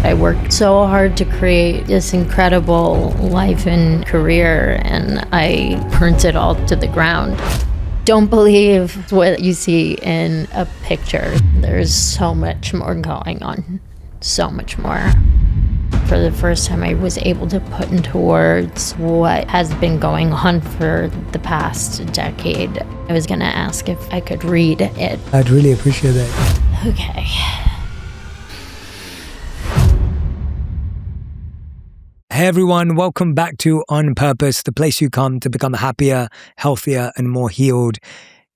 I worked so hard to create this incredible life and career, and I burnt it all to the ground. Don't believe what you see in a picture. There's so much more going on, so much more. For the first time, I was able to put into words what has been going on for the past decade. I was going to ask if I could read it. I'd really appreciate that. Okay. Hey everyone, welcome back to On Purpose, the place you come to become happier, healthier, and more healed.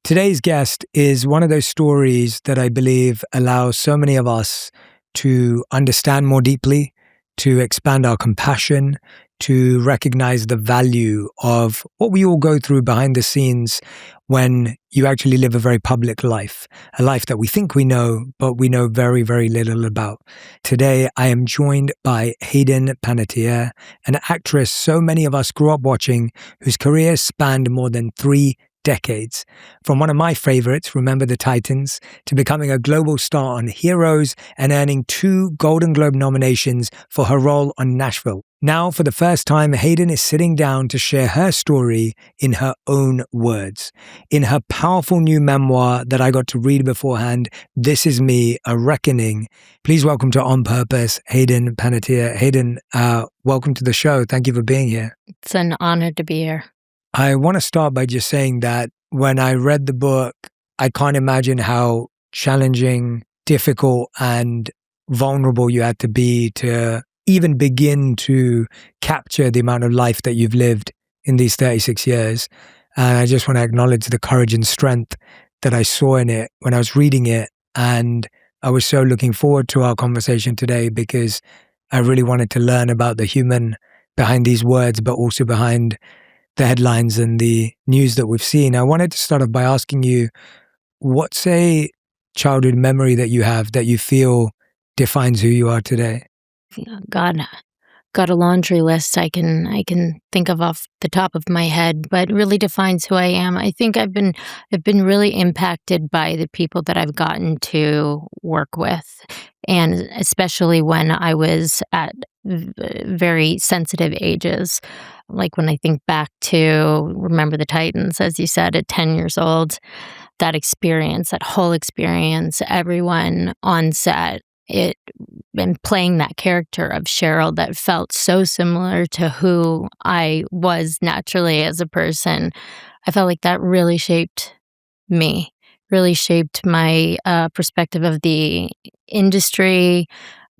Today's guest is one of those stories that I believe allows so many of us to understand more deeply, to expand our compassion, to recognize the value of what we all go through behind the scenes when you actually live a very public life, a life that we think we know, but we know very, very little about. Today, I am joined by Hayden Panettiere, an actress so many of us grew up watching, whose career spanned more than 3 decades. From one of my favorites, Remember the Titans, to becoming a global star on Heroes and earning 2 Golden Globe nominations for her role on Nashville. Now, for the first time, Hayden is sitting down to share her story in her own words. In her powerful new memoir that I got to read beforehand, This Is Me, A Reckoning. Please welcome to On Purpose, Hayden Panettiere. Hayden, welcome to the show. Thank you for being here. It's an honor to be here. I want to start by just saying that when I read the book, I can't imagine how challenging, difficult, and vulnerable you had to be to even begin to capture the amount of life that you've lived in these 36 years. And I just want to acknowledge the courage and strength that I saw in it when I was reading it. And I was so looking forward to our conversation today because I really wanted to learn about the human behind these words, but also behind the headlines and the news that we've seen. I wanted to start off by asking you, what's a childhood memory that you have that you feel defines who you are today? God, got a laundry list I can think of off the top of my head, but really defines who I am. I think I've been really impacted by the people that I've gotten to work with, and especially when I was at very sensitive ages. Like when I think back to Remember the Titans, as you said, at 10 years old, that experience, that whole experience, everyone on set, and playing that character of Cheryl that felt so similar to who I was naturally as a person. I felt like that really shaped me, really shaped my perspective of the industry,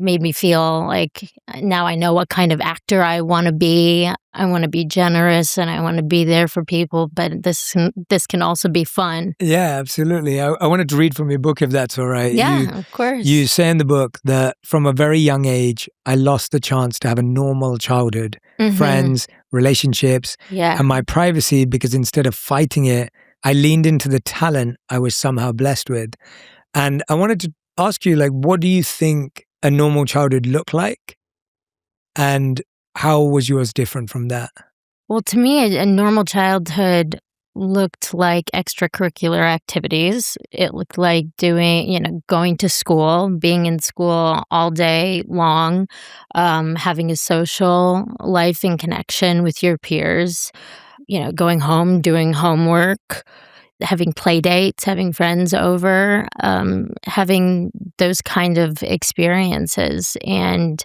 made me feel like now I know what kind of actor I want to be. I want to be generous and I want to be there for people, but this can also be fun. Yeah, absolutely. I wanted to read from your book, if that's all right. Yeah, of course. You say in the book that from a very young age, I lost the chance to have a normal childhood, friends, relationships, and my privacy, because instead of fighting it, I leaned into the talent I was somehow blessed with. And I wanted to ask you, like, what do you think a normal childhood looked like? And how was yours different from that? Well, to me, a normal childhood looked like extracurricular activities. It looked like going to school, being in school all day long, having a social life and connection with your peers, going home, doing homework, having play dates, having friends over, having those kind of experiences. And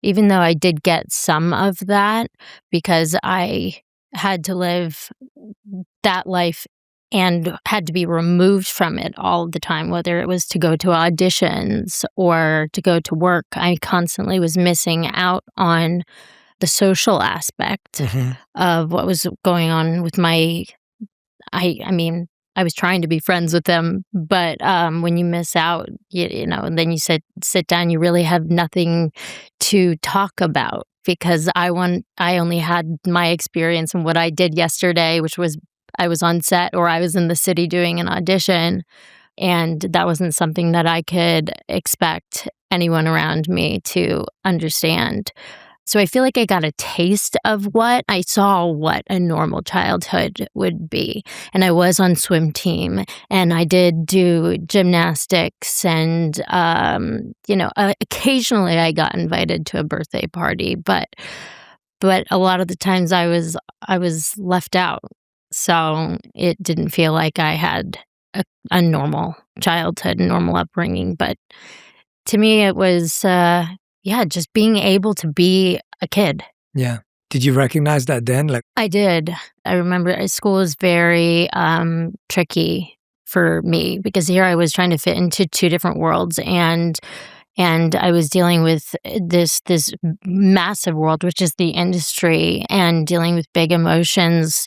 even though I did get some of that, because I had to live that life and had to be removed from it all the time, whether it was to go to auditions or to go to work, I constantly was missing out on the social aspect of what was going on with I was trying to be friends with them, but when you miss out, and then you sit down, you really have nothing to talk about, because I only had my experience and what I did yesterday, which was I was on set or I was in the city doing an audition, and that wasn't something that I could expect anyone around me to understand. So I feel like I got a taste of what I saw what a normal childhood would be. And I was on swim team, and I did do gymnastics, and occasionally I got invited to a birthday party, but a lot of the times I was left out. So it didn't feel like I had a normal childhood, normal upbringing, but to me it was just being able to be a kid. Yeah. Did you recognize that then? Like, I did. I remember school was very tricky for me because here I was trying to fit into two different worlds, and I was dealing with this massive world, which is the industry, and dealing with big emotions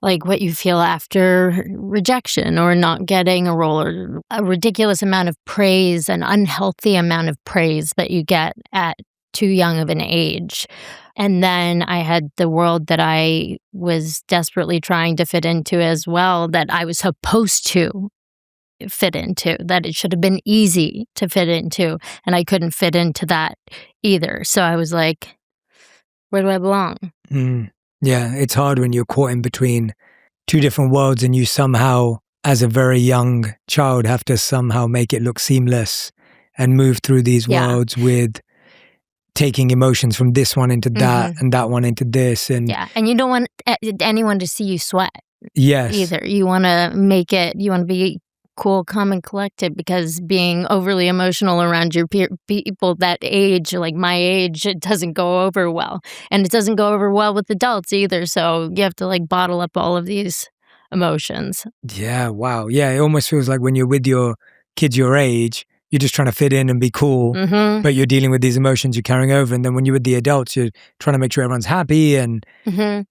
like what you feel after rejection or not getting a role, or a ridiculous amount of praise, an unhealthy amount of praise that you get at too young of an age. And then I had the world that I was desperately trying to fit into as well, that I was supposed to fit into, that it should have been easy to fit into, and I couldn't fit into that either. So I was like, where do I belong? Yeah, it's hard when you're caught in between two different worlds and you somehow, as a very young child, have to somehow make it look seamless and move through these worlds with taking emotions from this one into that and that one into this. And and you don't want anyone to see you sweat. Yes. Either. You want to be cool, calm, and collected, because being overly emotional around your people that age, like my age, it doesn't go over well. And it doesn't go over well with adults either. So you have to like bottle up all of these emotions. Yeah, wow. Yeah, it almost feels like when you're with your kids your age, you're just trying to fit in and be cool, but you're dealing with these emotions you're carrying over. And then when you're with the adults, you're trying to make sure everyone's happy and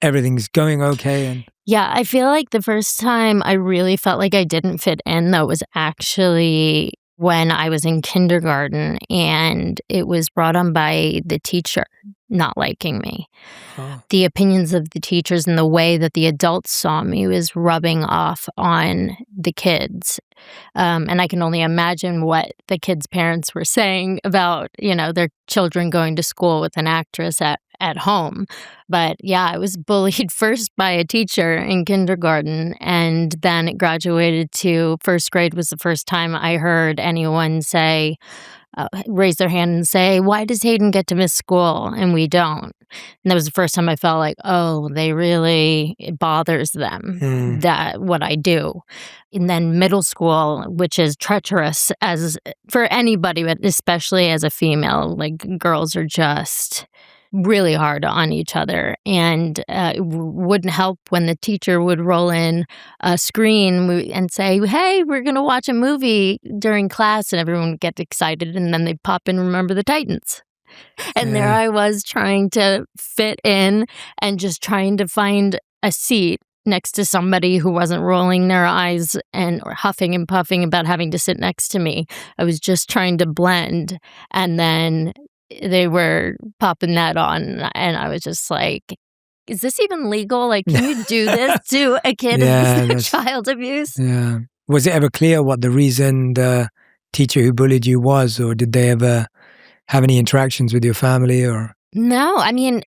everything's going okay. And yeah, I feel like the first time I really felt like I didn't fit in, though, was actually when I was in kindergarten, and it was brought on by the teacher not liking me. The opinions of the teachers and the way that the adults saw me was rubbing off on the kids. And I can only imagine what the kids' parents were saying about, their children going to school with an actress at home. But yeah, I was bullied first by a teacher in kindergarten, and then it graduated to first grade was the first time I heard anyone say, raise their hand and say, why does Hayden get to miss school and we don't? And that was the first time I felt like, oh, it bothers them that what I do. And then middle school, which is treacherous as for anybody, but especially as a female, like girls are just really hard on each other. And it wouldn't help when the teacher would roll in a screen and say, hey, we're going to watch a movie during class, and everyone would get excited, and then they'd pop in Remember the Titans. And there I was trying to fit in and just trying to find a seat next to somebody who wasn't rolling their eyes or huffing and puffing about having to sit next to me. I was just trying to blend, and then they were popping that on, and I was just like, is this even legal? Like, can you do this to a kid? Is this child abuse? Yeah. Was it ever clear what the reason the teacher who bullied you was, or did they ever have any interactions with your family? Or No, I mean,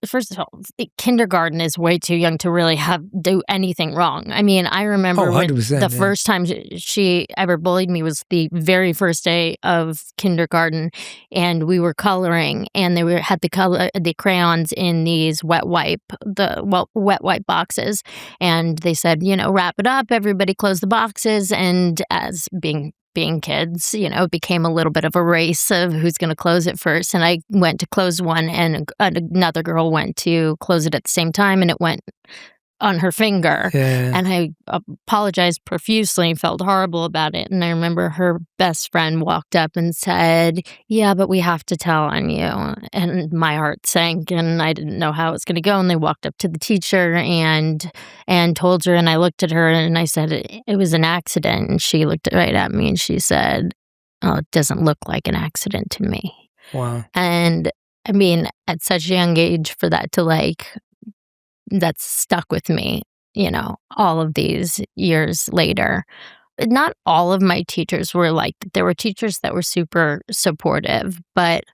first of all, kindergarten is way too young to really do anything wrong. I mean, I remember the first time she ever bullied me was the very first day of kindergarten, and we were coloring, and they had the crayons in these wet wipe boxes, and they said, wrap it up, everybody close the boxes, and as being kids, it became a little bit of a race of who's going to close it first. And I went to close one, and another girl went to close it at the same time, and it went on her finger. And I apologized profusely and felt horrible about it. And I remember her best friend walked up and said, yeah, but we have to tell on you. And my heart sank, and I didn't know how it was going to go. And they walked up to the teacher and told her, and I looked at her and I said, it was an accident. And she looked right at me and she said, oh, it doesn't look like an accident to me. Wow. And I mean, at such a young age for that to that's stuck with me, all of these years later. not all of my teachers were like that. There were teachers that were super supportive, but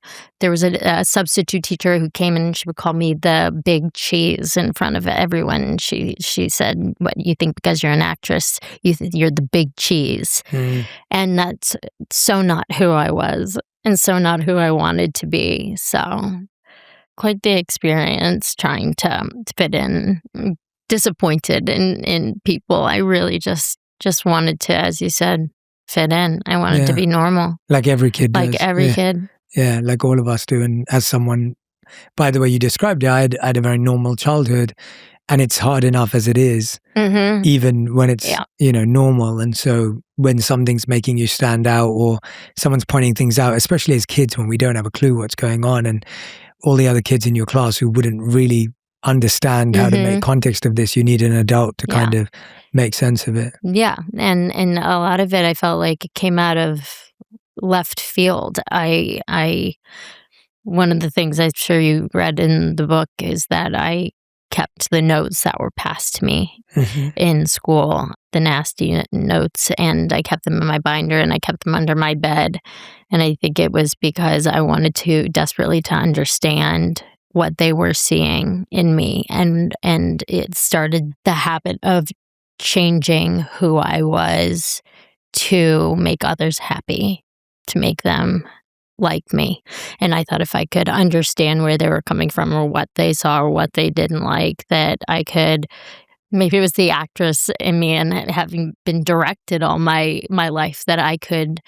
there was a substitute teacher who came in and she would call me the big cheese in front of everyone. And she said, "What you think because you're an actress, you're the big cheese," and that's so not who I was, and so not who I wanted to be. So quite the experience trying to fit in. Disappointed in people. I really just wanted to, as you said, fit in. I wanted to be normal. Like every kid does. Like every kid. Yeah, like all of us do. And as someone, by the way you described it, I had a very normal childhood, and it's hard enough as it is, even when it's, normal. And so when something's making you stand out or someone's pointing things out, especially as kids when we don't have a clue what's going on, and all the other kids in your class who wouldn't really understand how to make context of this, you need an adult to kind of make sense of it. Yeah, and a lot of it I felt like it came out of left field. I one of the things I'm sure you read in the book is that I kept the notes that were passed to me in school, the nasty notes, and I kept them in my binder and I kept them under my bed. And I think it was because I wanted to desperately to understand what they were seeing in me, and it started the habit of changing who I was to make others happy, to make them like me. And I thought if I could understand where they were coming from or what they saw or what they didn't like, that I could, maybe it was the actress in me and having been directed all my life, that I could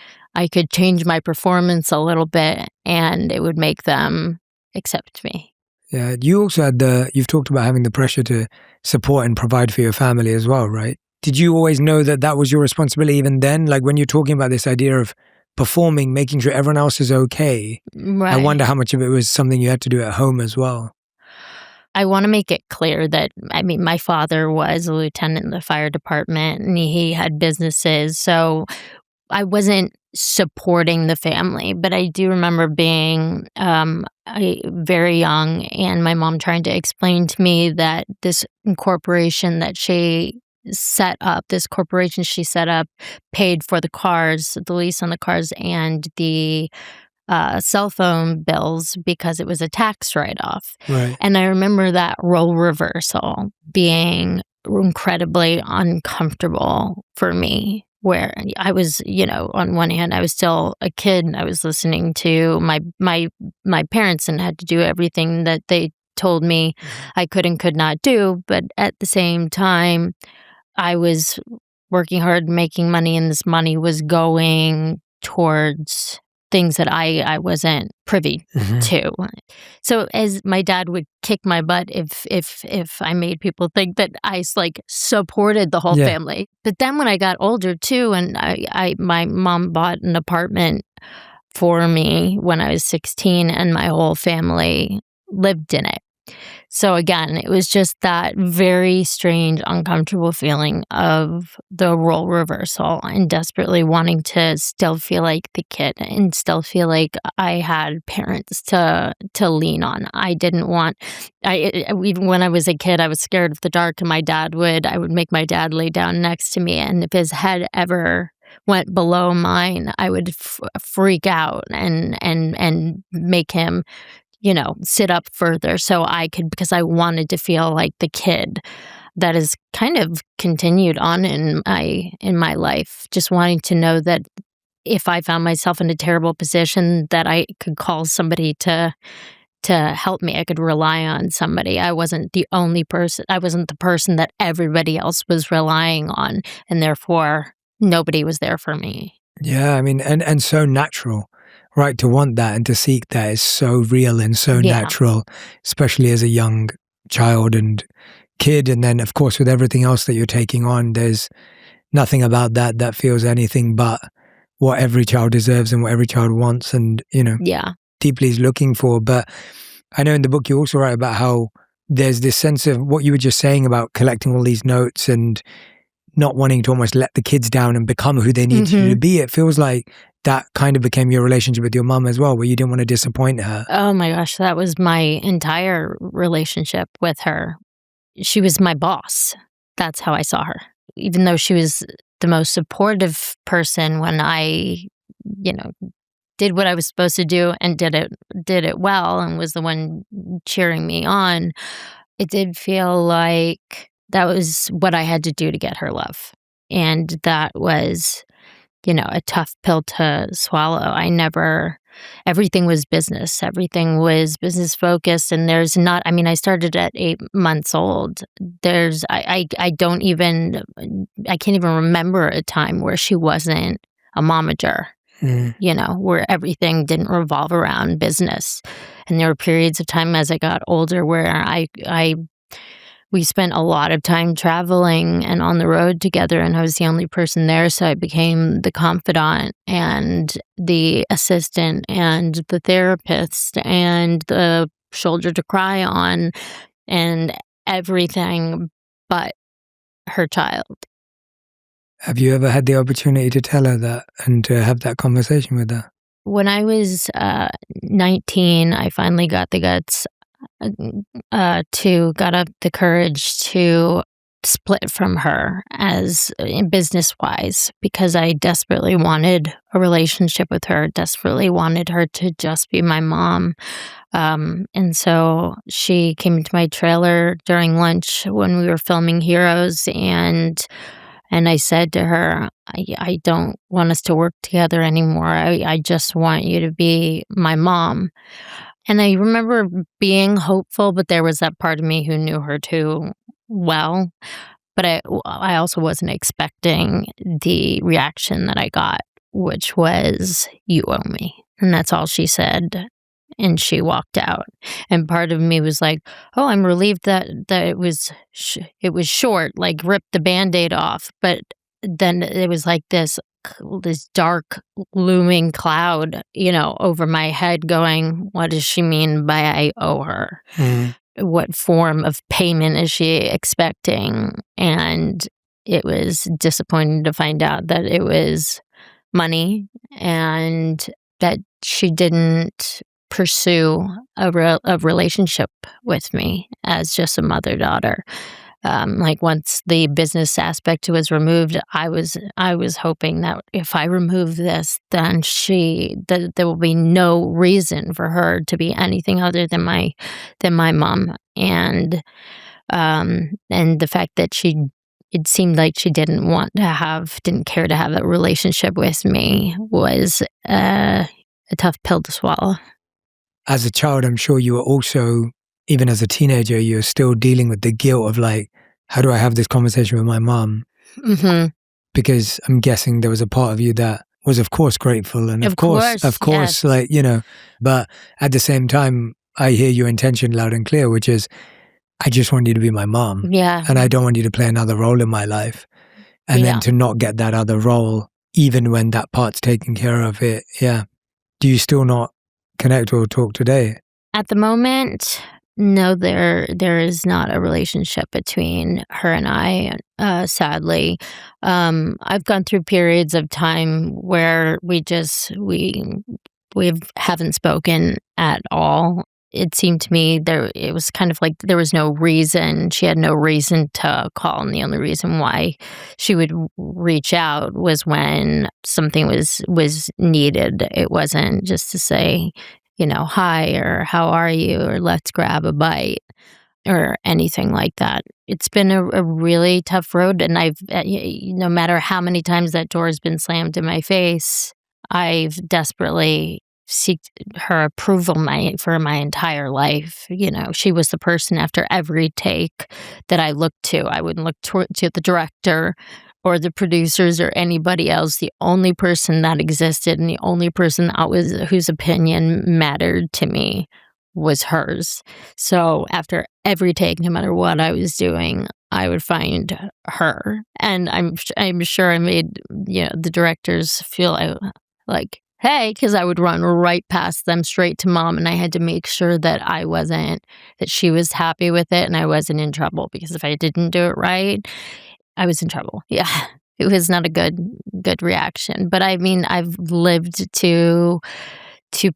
change my performance a little bit and it would make them accept me. Yeah, you also had you've talked about having the pressure to support and provide for your family as well, right? Did you always know that that was your responsibility even then? Like when you're talking about this idea of performing, making sure everyone else is okay, Right. I wonder how much of it was something you had to do at home as well. I want to make it clear that, I mean, my father was a lieutenant in the fire department and he had businesses, so I wasn't supporting the family, but I do remember being very young and my mom trying to explain to me that this corporation she set up paid for the cars, the lease on the cars, and the cell phone bills because it was a tax write-off. Right. And I remember that role reversal being incredibly uncomfortable for me, where I was, on one hand, I was still a kid and I was listening to my parents and had to do everything that they told me I could and could not do. But at the same time, I was working hard, making money, and this money was going towards things that I wasn't privy to. So as my dad would kick my butt if I made people think that I supported the whole family. But then when I got older too, and my mom bought an apartment for me when I was 16, and my whole family lived in it. So again, it was just that very strange, uncomfortable feeling of the role reversal and desperately wanting to still feel like the kid and still feel like I had parents to lean on. I didn't want, even when I was a kid, I was scared of the dark, and I would make my dad lay down next to me, and if his head ever went below mine, I would freak out and make him sit up further so I could, because I wanted to feel like the kid. That is kind of continued on in my life, just wanting to know that if I found myself in a terrible position, that I could call somebody to help me. I could rely on somebody. I wasn't the only person. I wasn't the person that everybody else was relying on, and therefore nobody was there for me. Yeah, I mean, and so natural. Right, to want that and to seek that is so real and so natural, especially as a young child and kid. And then, of course, with everything else that you're taking on, there's nothing about that feels anything but what every child deserves and what every child wants and, deeply is looking for. But I know in the book you also write about how there's this sense of what you were just saying about collecting all these notes and not wanting to almost let the kids down and become who they need you to be. It feels like that kind of became your relationship with your mom as well, where you didn't want to disappoint her. Oh my gosh, that was my entire relationship with her. She was my boss. That's how I saw her. even though she was the most supportive person when I, you know, did what I was supposed to do and did it well and was the one cheering me on, it did feel like that was what I had to do to get her love. And that was, a tough pill to swallow. Everything was business. Everything was business focused. And I started at 8 months old. I don't even, I can't even remember a time where she wasn't a momager, where everything didn't revolve around business. And there were periods of time as I got older where we spent a lot of time traveling and on the road together, and I was the only person there, so I became the confidant and the assistant and the therapist and the shoulder to cry on and everything but her child. Have you ever had the opportunity to tell her that and to have that conversation with her? When I was 19, I finally got the guts got up the courage to split from her as business wise, because I desperately wanted a relationship with her, desperately wanted her to just be my mom. And so she came into my trailer during lunch when we were filming Heroes, and I said to her, I don't want us to work together anymore. I just want you to be my mom. And I remember being hopeful, but there was that part of me who knew her too well. But I also wasn't expecting the reaction that I got, which was, "You owe me." And that's all she said. And she walked out. And part of me was like, "Oh, I'm relieved that it was short, like ripped the Band-Aid off." But then it was like this dark looming cloud, over my head going, what does she mean by I owe her? What form of payment is she expecting? And it was disappointing to find out that it was money and that she didn't pursue a relationship with me as just a mother-daughter. Like once the business aspect was removed, I was hoping that if I remove this, then that there will be no reason for her to be anything other than my mom. And the fact that it seemed like she didn't care to have a relationship with me was a tough pill to swallow. As a child, I'm sure you were also, even as a teenager, you're still dealing with the guilt of like, how do I have this conversation with my mom? Mm-hmm. Because I'm guessing there was a part of you that was, of course, grateful. And of course, yes. like, but at the same time, I hear your intention loud and clear, which is, I just want you to be my mom. Yeah. And I don't want you to play another role in my life. And then to not get that other role, even when that part's taken care of it. Yeah. Do you still not connect or talk today? At the moment, no, there is not a relationship between her and I, sadly. I've gone through periods of time where we haven't spoken at all. It seemed to me it was kind of like there was no reason. She had no reason to call, and the only reason why she would reach out was when something was needed. It wasn't just to say, hi, or how are you, or let's grab a bite, or anything like that. It's been a really tough road, and no matter how many times that door has been slammed in my face, I've desperately seeked her approval for my entire life. She was the person after every take that I looked to. I wouldn't look to the director or the producers or anybody else. The only person that existed and the only person whose opinion mattered to me was hers. So after every take, no matter what I was doing, I would find her. And I'm sure I made the directors feel like, hey, because I would run right past them straight to mom, and I had to make sure that that she was happy with it and I wasn't in trouble, because if I didn't do it right, I was in trouble. Yeah. It was not a good reaction. But I mean, I've lived to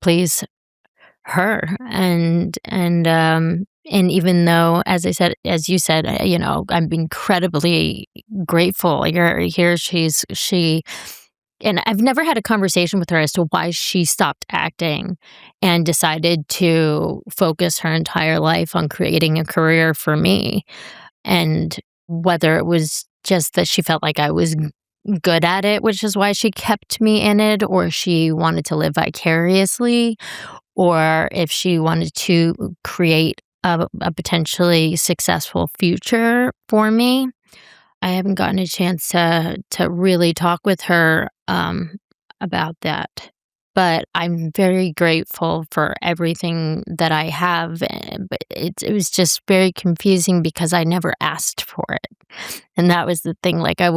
please her, and And even though, as you said, I'm incredibly grateful. Here and I've never had a conversation with her as to why she stopped acting and decided to focus her entire life on creating a career for me. And whether it was just that she felt like I was good at it, which is why she kept me in it, or she wanted to live vicariously, or if she wanted to create a potentially successful future for me. I haven't gotten a chance to really talk with her about that. But I'm very grateful for everything that I have. But it was just very confusing because I never asked for it. And that was the thing. Like there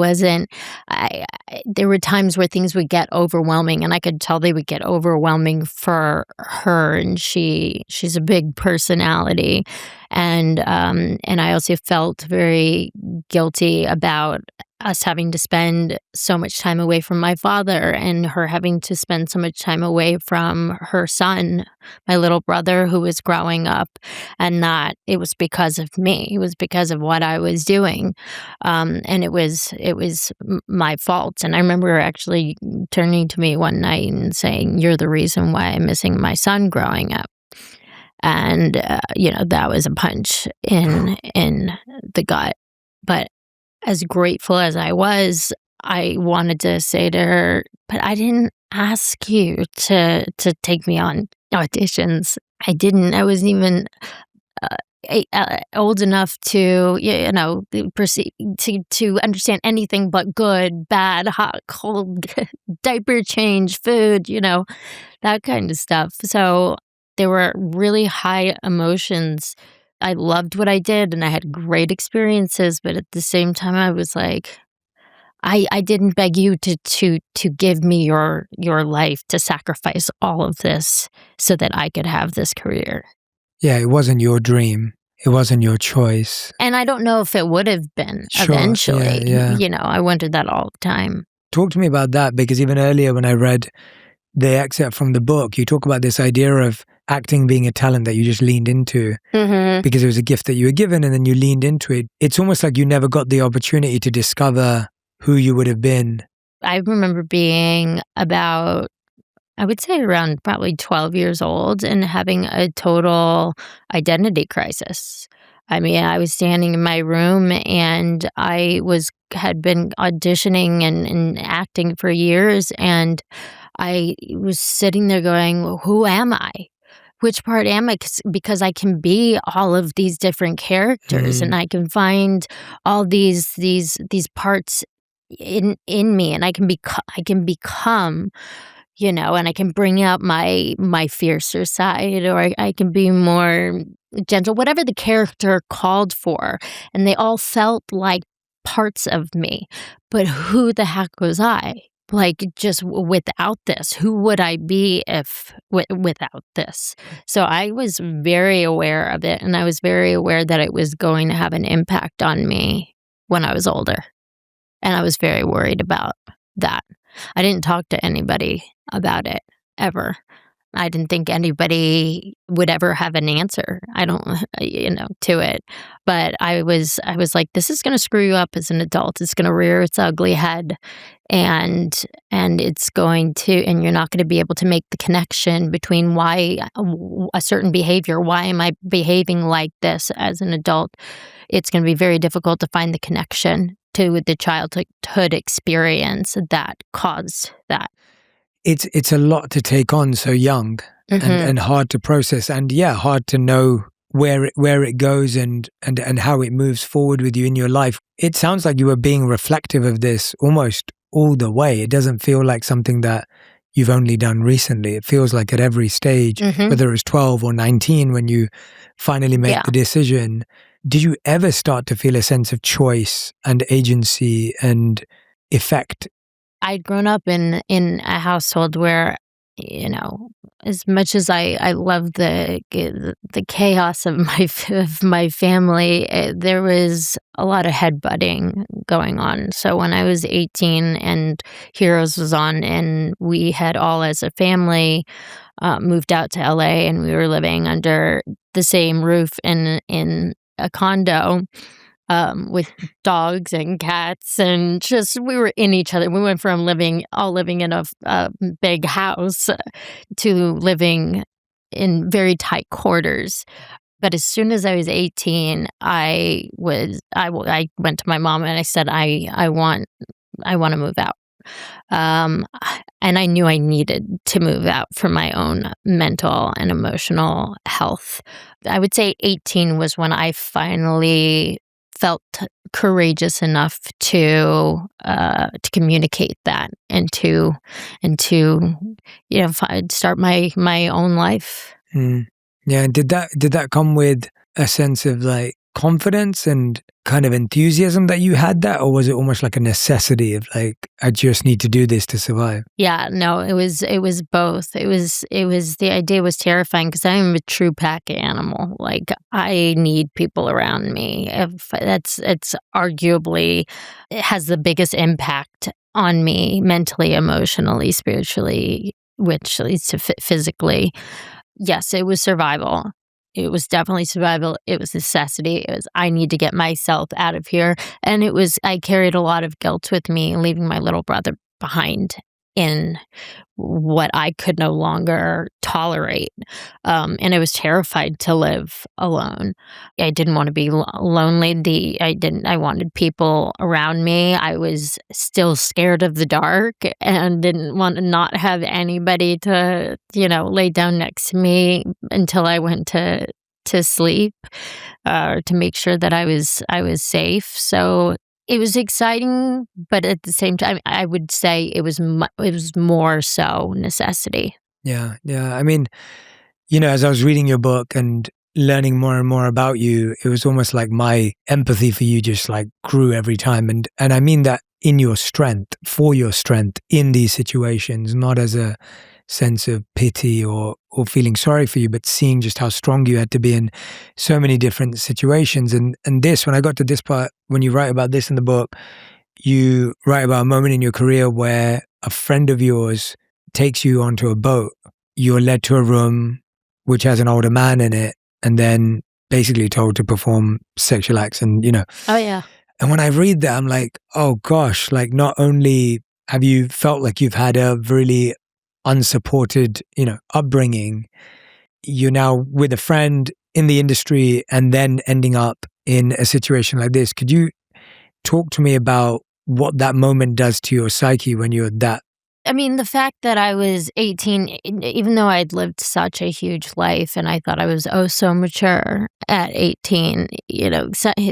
were times where things would get overwhelming, and I could tell they would get overwhelming for her. And she's a big personality, and I also felt very guilty about us having to spend so much time away from my father, and her having to spend so much time away from her son, my little brother, who was growing up, and that it was because of me. It was because of what I was doing, and it was my fault. And I remember her actually turning to me one night and saying, "You're the reason why I'm missing my son growing up." And that was a punch in the gut. But as grateful as I was, I wanted to say to her, "But I didn't ask you to take me on auditions. I didn't. I wasn't even old enough to perceive to understand anything but good, bad, hot, cold, diaper change, food, that kind of stuff." So there were really high emotions. I loved what I did, and I had great experiences, but at the same time, I was like, I didn't beg you to give me your life, to sacrifice all of this so that I could have this career. Yeah, it wasn't your dream. It wasn't your choice. And I don't know if it would have been Sure, eventually. yeah. I wondered that all the time. Talk to me about that, because even earlier when I read the excerpt from the book, you talk about this idea of acting being a talent that you just leaned into because it was a gift that you were given, and then you leaned into it. It's almost like you never got the opportunity to discover who you would have been. I remember being about, I would say around probably 12 years old, and having a total identity crisis. I mean, I was standing in my room, and had been auditioning and acting for years, and I was sitting there going, "Well, who am I? Which part am I?" Because I can be all of these different characters, and I can find all these parts in me, and I can become, and I can bring out my fiercer side, or I can be more gentle, whatever the character called for. And they all felt like parts of me. But who the heck was I? Like, just without this, who would I be if without this? So I was very aware of it, and I was very aware that it was going to have an impact on me when I was older. And I was very worried about that. I didn't talk to anybody about it ever. I didn't think anybody would ever have an answer. I don't, to it. But I was like, this is going to screw you up as an adult. It's going to rear its ugly head, and it's going to, and you're not going to be able to make the connection between why a certain behavior, why am I behaving like this as an adult? It's going to be very difficult to find the connection to the childhood experience that caused that. It's a lot to take on so young, and hard to process, and hard to know where it goes and how it moves forward with you in your life. It sounds like you were being reflective of this almost all the way. It doesn't feel like something that you've only done recently. It feels like at every stage, whether it was 12 or 19 when you finally made the decision. Did you ever start to feel a sense of choice and agency and effect? I'd grown up in a household where, as much as I love the chaos of my family, there was a lot of headbutting going on. So when I was 18 and Heroes was on, and we had all as a family moved out to LA, and we were living under the same roof in a condo, with dogs and cats, and just we were in each other. We went from living in a big house to living in very tight quarters. But as soon as I was 18, I went to my mom and I said, I want to move out. Um, and I knew I needed to move out for my own mental and emotional health. I would say 18 was when I finally felt courageous enough to communicate that and to start my own life. Mm. Yeah, and did that come with a sense of like confidence and kind of enthusiasm that you had that, or was it almost like a necessity of like, I just need to do this to survive? Yeah, no, it was both. It was the idea was terrifying because I am a true pack animal. Like I need people around me. If it's arguably it has the biggest impact on me mentally, emotionally, spiritually, which leads to physically. Yes, it was survival. It was definitely survival. It was necessity. It was, I need to get myself out of here. And I carried a lot of guilt with me, leaving my little brother behind in what I could no longer tolerate. And I was terrified to live alone. I didn't want to be lonely. I wanted people around me. I was still scared of the dark and didn't want to not have anybody to, lay down next to me until I went to sleep, to make sure that I was safe. So it was exciting, but at the same time, I would say it was more so necessity. Yeah, yeah. I mean, as I was reading your book and learning more and more about you, it was almost like my empathy for you just like grew every time. And I mean that in your strength, for your strength in these situations, not as a sense of pity or feeling sorry for you, but seeing just how strong you had to be in so many different situations. And this, when I got to this part, when you write about this in the book, you write about a moment in your career where a friend of yours takes you onto a boat. You're led to a room which has an older man in it, and then basically told to perform sexual acts. And, Oh yeah. and when I read that, I'm like, oh gosh, like not only have you felt like you've had a really unsupported, upbringing, you're now with a friend in the industry and then ending up in a situation like this. Could you talk to me about what that moment does to your psyche when you're that? I mean, the fact that I was 18, even though I'd lived such a huge life and I thought I was so mature at 18,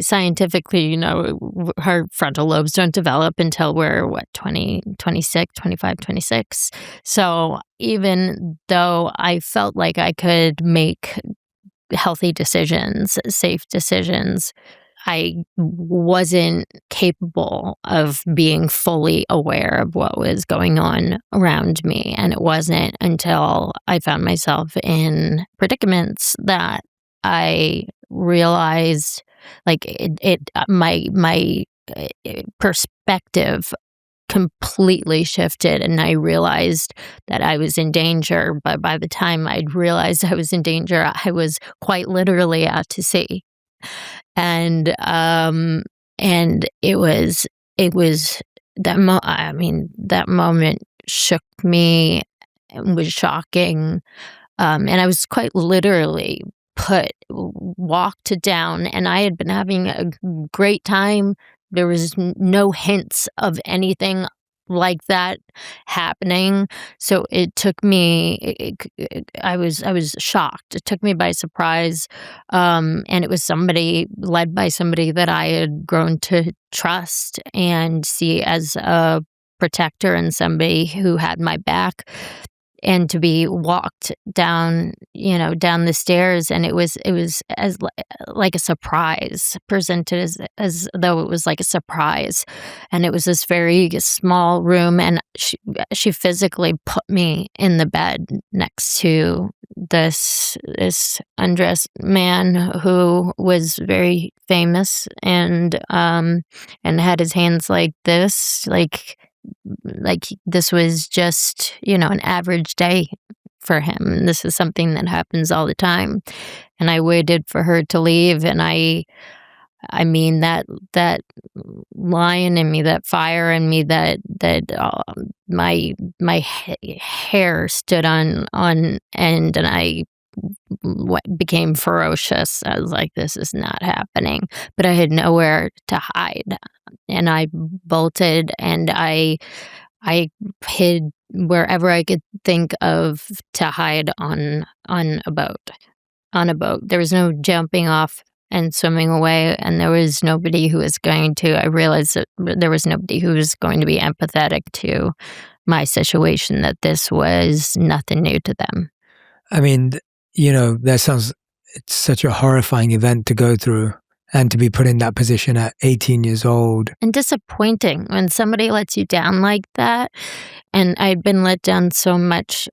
scientifically, our frontal lobes don't develop until we're, 20, 26, 25, 26. So even though I felt like I could make healthy decisions, safe decisions, I wasn't capable of being fully aware of what was going on around me. And it wasn't until I found myself in predicaments that I realized, like, my perspective completely shifted, and I realized that I was in danger. But by the time I'd realized I was in danger, I was quite literally out to sea. And it was that moment shook me and was shocking. And I was quite literally walked down, and I had been having a great time. There was no hints of anything like that happening. So it took me, I was shocked. It took me by surprise. And it was led by somebody that I had grown to trust and see as a protector and somebody who had my back. And to be walked down, down the stairs, and it was as like a surprise, presented as though it was like a surprise. And it was this very small room, and she physically put me in the bed next to this undressed man who was very famous, and had his hands like this, like this was just, an average day for him. This is something that happens all the time. And I waited for her to leave, and I mean, that lion in me, that fire in me, my hair stood on end, and I became ferocious. I was like, "This is not happening." But I had nowhere to hide, and I bolted, and I hid wherever I could think of to hide on a boat. On a boat. There was no jumping off and swimming away, and there was nobody who was going to I realized that there was nobody who was going to be empathetic to my situation, that this was nothing new to them. I mean, that sounds, it's such a horrifying event to go through and to be put in that position at 18 years old. And disappointing when somebody lets you down like that, and I'd been let down so much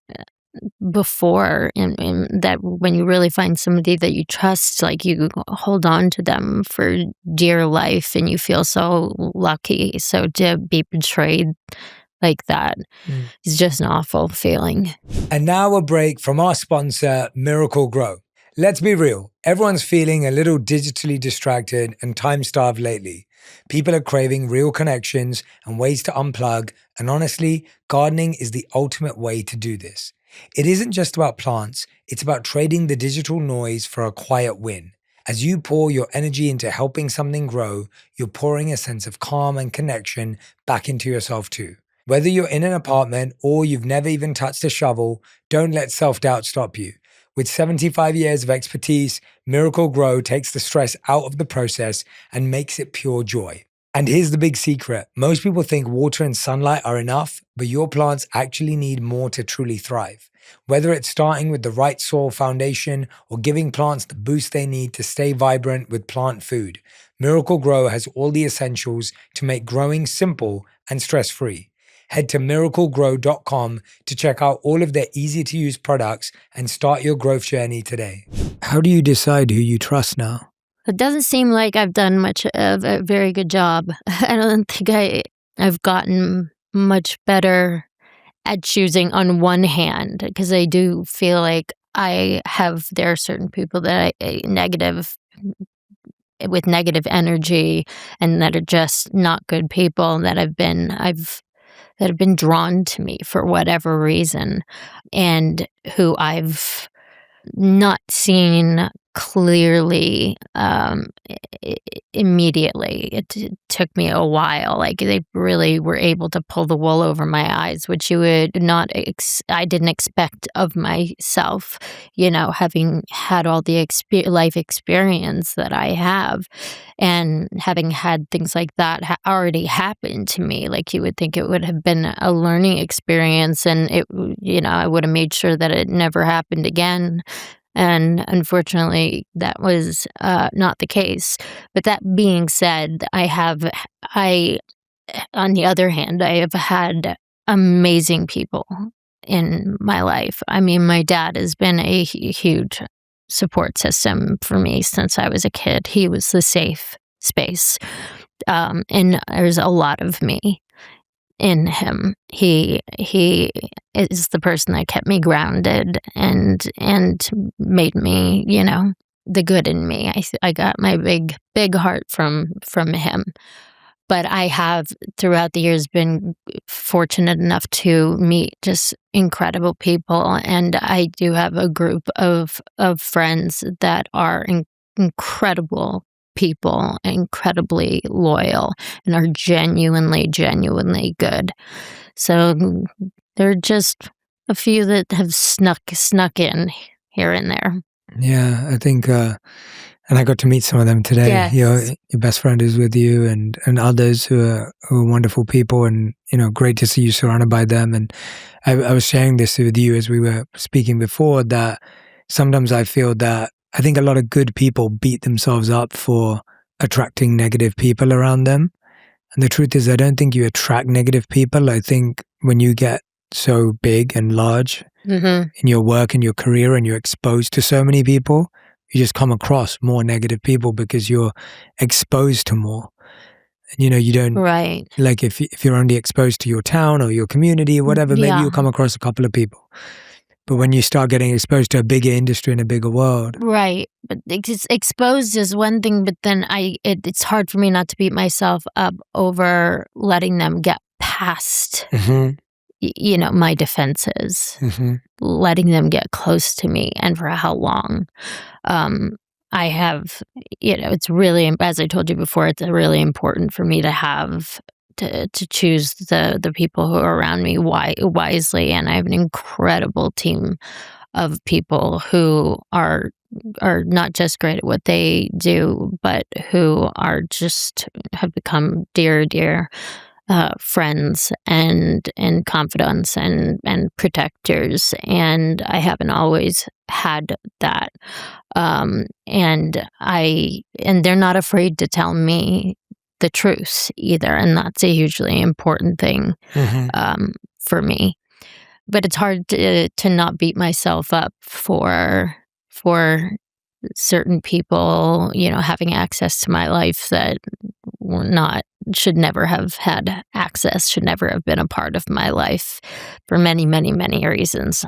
before, and that when you really find somebody that you trust, like, you hold on to them for dear life, and you feel so lucky. So to be betrayed like that is just an awful feeling. And now a break from our sponsor, Miracle Grow. Let's be real, everyone's feeling a little digitally distracted and time-starved lately. People are craving real connections and ways to unplug, and honestly, gardening is the ultimate way to do this. It isn't just about plants, it's about trading the digital noise for a quiet win. As you pour your energy into helping something grow, you're pouring a sense of calm and connection back into yourself too. Whether you're in an apartment or you've never even touched a shovel, don't let self-doubt stop you. With 75 years of expertise, Miracle Grow takes the stress out of the process and makes it pure joy. And here's the big secret. Most people think water and sunlight are enough, but your plants actually need more to truly thrive. Whether it's starting with the right soil foundation or giving plants the boost they need to stay vibrant with plant food, Miracle Grow has all the essentials to make growing simple and stress-free. Head to miraclegrow.com to check out all of their easy-to-use products and start your growth journey today. How do you decide who you trust now? It doesn't seem like I've done much of a very good job. I don't think I've gotten much better at choosing on one hand, because I do feel like there are certain people that with negative energy, and that are just not good people, that have been drawn to me for whatever reason, and who I've not seen clearly immediately. It took me a while. Like, they really were able to pull the wool over my eyes, which you would not I didn't expect of myself, having had all the life experience that I have, and having had things like that already happen to me. Like, you would think it would have been a learning experience, and I would have made sure that it never happened again. And unfortunately, that was not the case. But that being said, on the other hand, I have had amazing people in my life. I mean, my dad has been a huge support system for me since I was a kid. He was the safe space. And there's a lot of me in him. He is the person that kept me grounded and made me, the good in me. I got my big heart from him. But I have, throughout the years, been fortunate enough to meet just incredible people, and I do have a group of friends that are incredible people, incredibly loyal, and are genuinely good. So there are just a few that have snuck in here and there. Yeah, I think, and I got to meet some of them today. Yes. Your best friend is with you, and others who are wonderful people, and great to see you surrounded by them. And I was sharing this with you as we were speaking before, that sometimes I feel that I think a lot of good people beat themselves up for attracting negative people around them. And the truth is, I don't think you attract negative people. I think when you get so big and large in your work and your career, and you're exposed to so many people, you just come across more negative people because you're exposed to more. And you don't, right. Like, if you're only exposed to your town or your community or whatever, maybe you'll come across a couple of people. But when you start getting exposed to a bigger industry and a bigger world. Right. But exposed is one thing, but then it's hard for me not to beat myself up over letting them get past, my defenses, letting them get close to me, and for how long. I have, it's really, as I told you before, it's really important for me to have to choose the people who are around me wisely, and I have an incredible team of people who are not just great at what they do, but who have become dear friends and confidants and protectors, and I haven't always had that. And they're not afraid to tell me the truth either, and that's a hugely important thing for me. But it's hard to not beat myself up for certain people, having access to my life that should never have had access, should never have been a part of my life for many, many, many reasons.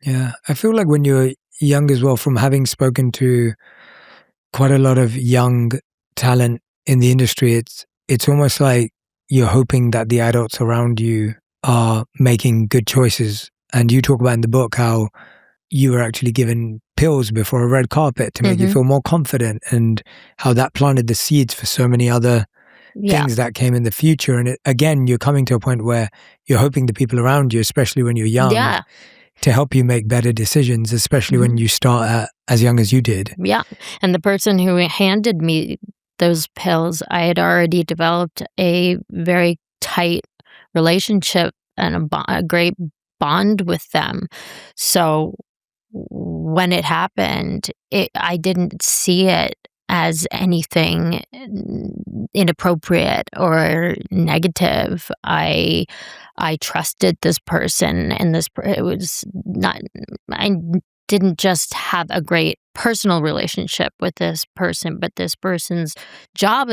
Yeah. I feel like when you're young as well, from having spoken to quite a lot of young talent in the industry, it's almost like you're hoping that the adults around you are making good choices. And you talk about in the book how you were actually given pills before a red carpet to make you feel more confident, and how that planted the seeds for so many other things that came in the future. And again, you're coming to a point where you're hoping the people around you, especially when you're young, to help you make better decisions, especially when you start as young as you did. Yeah. And the person who handed me those pills, I had already developed a very tight relationship and a great bond with them. So when it happened, I didn't see it as anything inappropriate or negative. I trusted this person, and it was not. I didn't just have a great personal relationship with this person, but this person's job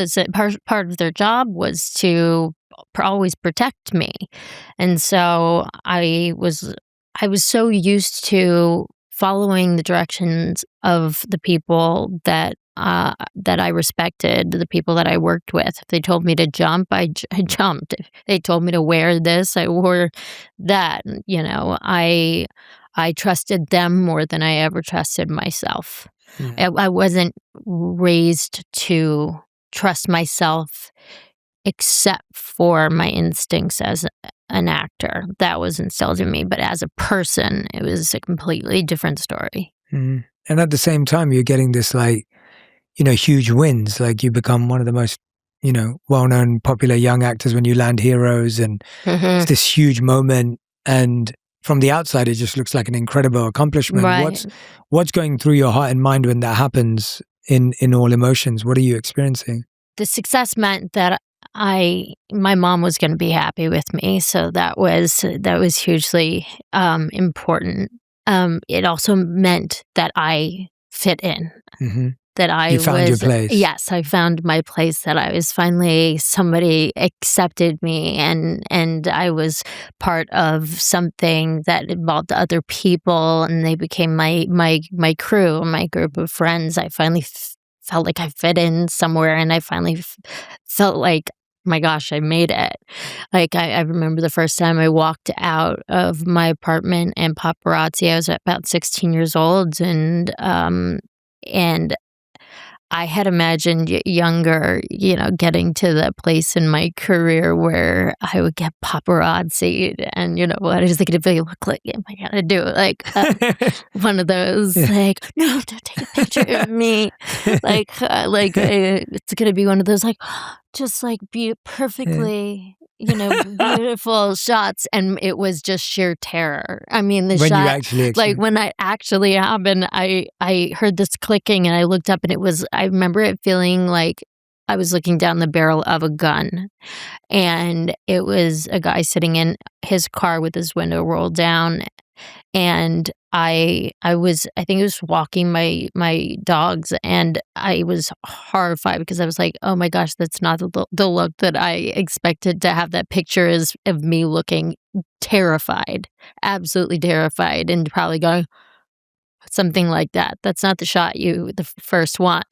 part of their job was to always protect me, and so I was so used to following the directions of the people that I respected, the people that I worked with. If they told me to jump, I jumped. If they told me to wear this, I wore that. I trusted them more than I ever trusted myself. I wasn't raised to trust myself except for my instincts as an actor. That was instilled in me. But as a person, it was a completely different story. And at the same time, you're getting this huge wins. Like you become one of the most, well-known, popular young actors when you land Heroes, and it's this huge moment. And from the outside, it just looks like an incredible accomplishment. Right. What's going through your heart and mind when that happens in all emotions? What are you experiencing? The success meant that my mom was going to be happy with me, so that was hugely important. It also meant that I fit in. That you found your place. Yes, I found my place. That I was finally, somebody accepted me, and I was part of something that involved other people, and they became my crew, my group of friends. I finally felt like I fit in somewhere, and I finally felt like, my gosh, I made it. Like I remember the first time I walked out of my apartment and paparazzi. I was about 16 years old, and I had imagined younger, getting to the place in my career where I would get paparazzi, and what is it going to look like? Am I going to do like one of those like, no, don't take a picture of me, it's going to be one of those just be perfectly. Beautiful shots, and it was just sheer terror. I mean, the when shot, you actually when it actually happened, I heard this clicking, and I looked up, and I remember it feeling like I was looking down the barrel of a gun, and it was a guy sitting in his car with his window rolled down, and I think I was walking my dogs, and I was horrified because I was like, oh my gosh, that's not the look that I expected to have. That picture is of me looking terrified, absolutely terrified, and probably going something like that. That's not the shot you first want.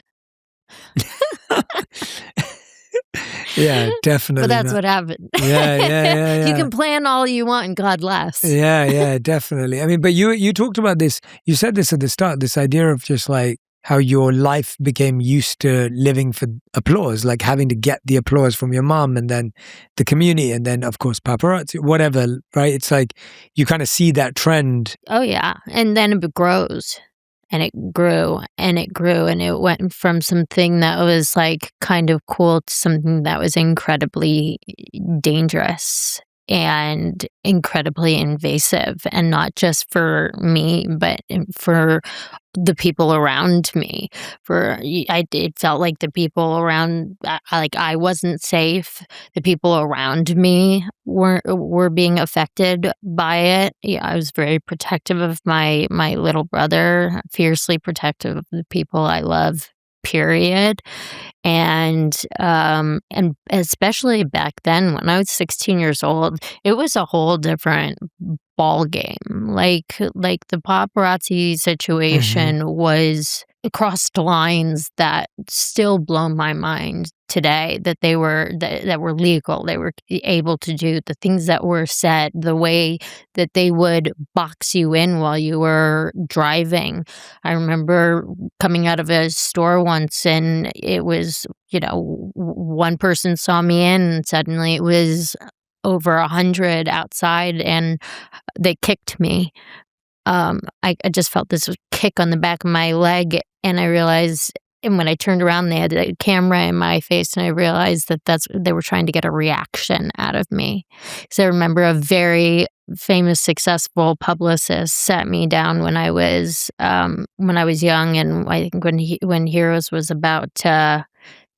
Yeah, But definitely that's not. what happened. Yeah, yeah, yeah, You yeah. can plan all you want and God laughs. Yeah, yeah, definitely. I mean, but you talked about this, you said this at the start, this idea of just like how your life became used to living for applause, like having to get the applause from your mom and then the community and then of course paparazzi, whatever, right? It's like you kind of see that trend. Oh, yeah, and then it grows, and it grew, and it grew, and it went from something that was, like, kind of cool to something that was incredibly dangerous and incredibly invasive, and not just for me, but for the people around me. It felt like the people around, like, I wasn't safe. The people around me were being affected by it. Yeah, I was very protective of my little brother, fiercely protective of the people I love, period. And especially back then when I was 16 years old, it was a whole different ball game. Like the paparazzi Hmm. situation was crossed lines that still blow my mind today, that were legal. They were able to do the things that were said, the way that they would box you in while you were driving. I remember coming out of a store once, and it was, one person saw me in, and suddenly it was over 100 outside, and they kicked me. I just felt this kick on the back of my leg, and I realized, and when I turned around, they had a camera in my face, and I realized that they were trying to get a reaction out of me. So I remember a very famous, successful publicist sat me down when I was young, and I think when Heroes was about to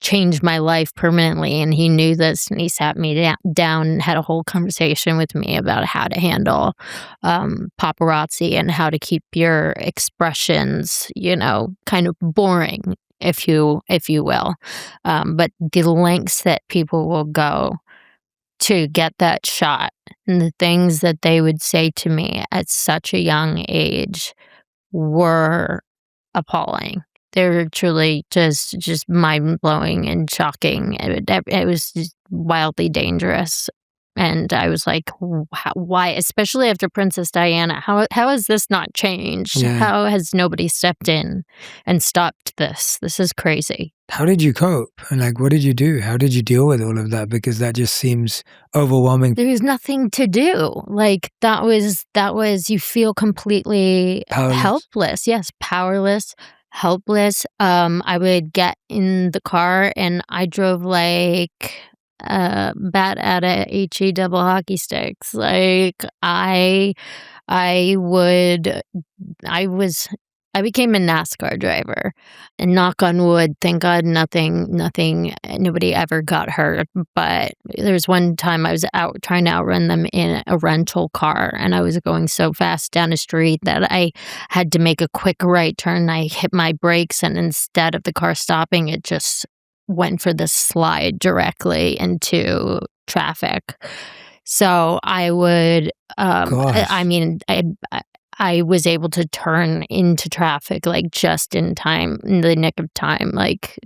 changed my life permanently, and he knew this, and he sat me down and had a whole conversation with me about how to handle paparazzi and how to keep your expressions, kind of boring, if you will, but the lengths that people will go to get that shot, and the things that they would say to me at such a young age were appalling. They were truly just mind-blowing and shocking. It was just wildly dangerous, and I was like, Why?" Especially after Princess Diana, how has this not changed? Yeah. How has nobody stepped in and stopped this? This is crazy." How did you cope? And like, what did you do? How did you deal with all of that? Because that just seems overwhelming. There was nothing to do. Like, that was you feel completely Powerless. helpless. Yes, powerless, helpless. I would get in the car and I drove like a bat at a HE double hockey sticks. Like, I would I was I became a NASCAR driver, and knock on wood, thank God nobody ever got hurt, but there was one time I was out trying to outrun them in a rental car, and I was going so fast down a street that I had to make a quick right turn. I hit my brakes, and instead of the car stopping, it just went for the slide directly into traffic. So I would, I Gosh. mean, I was able to turn into traffic, like, just in time, in the nick of time, like,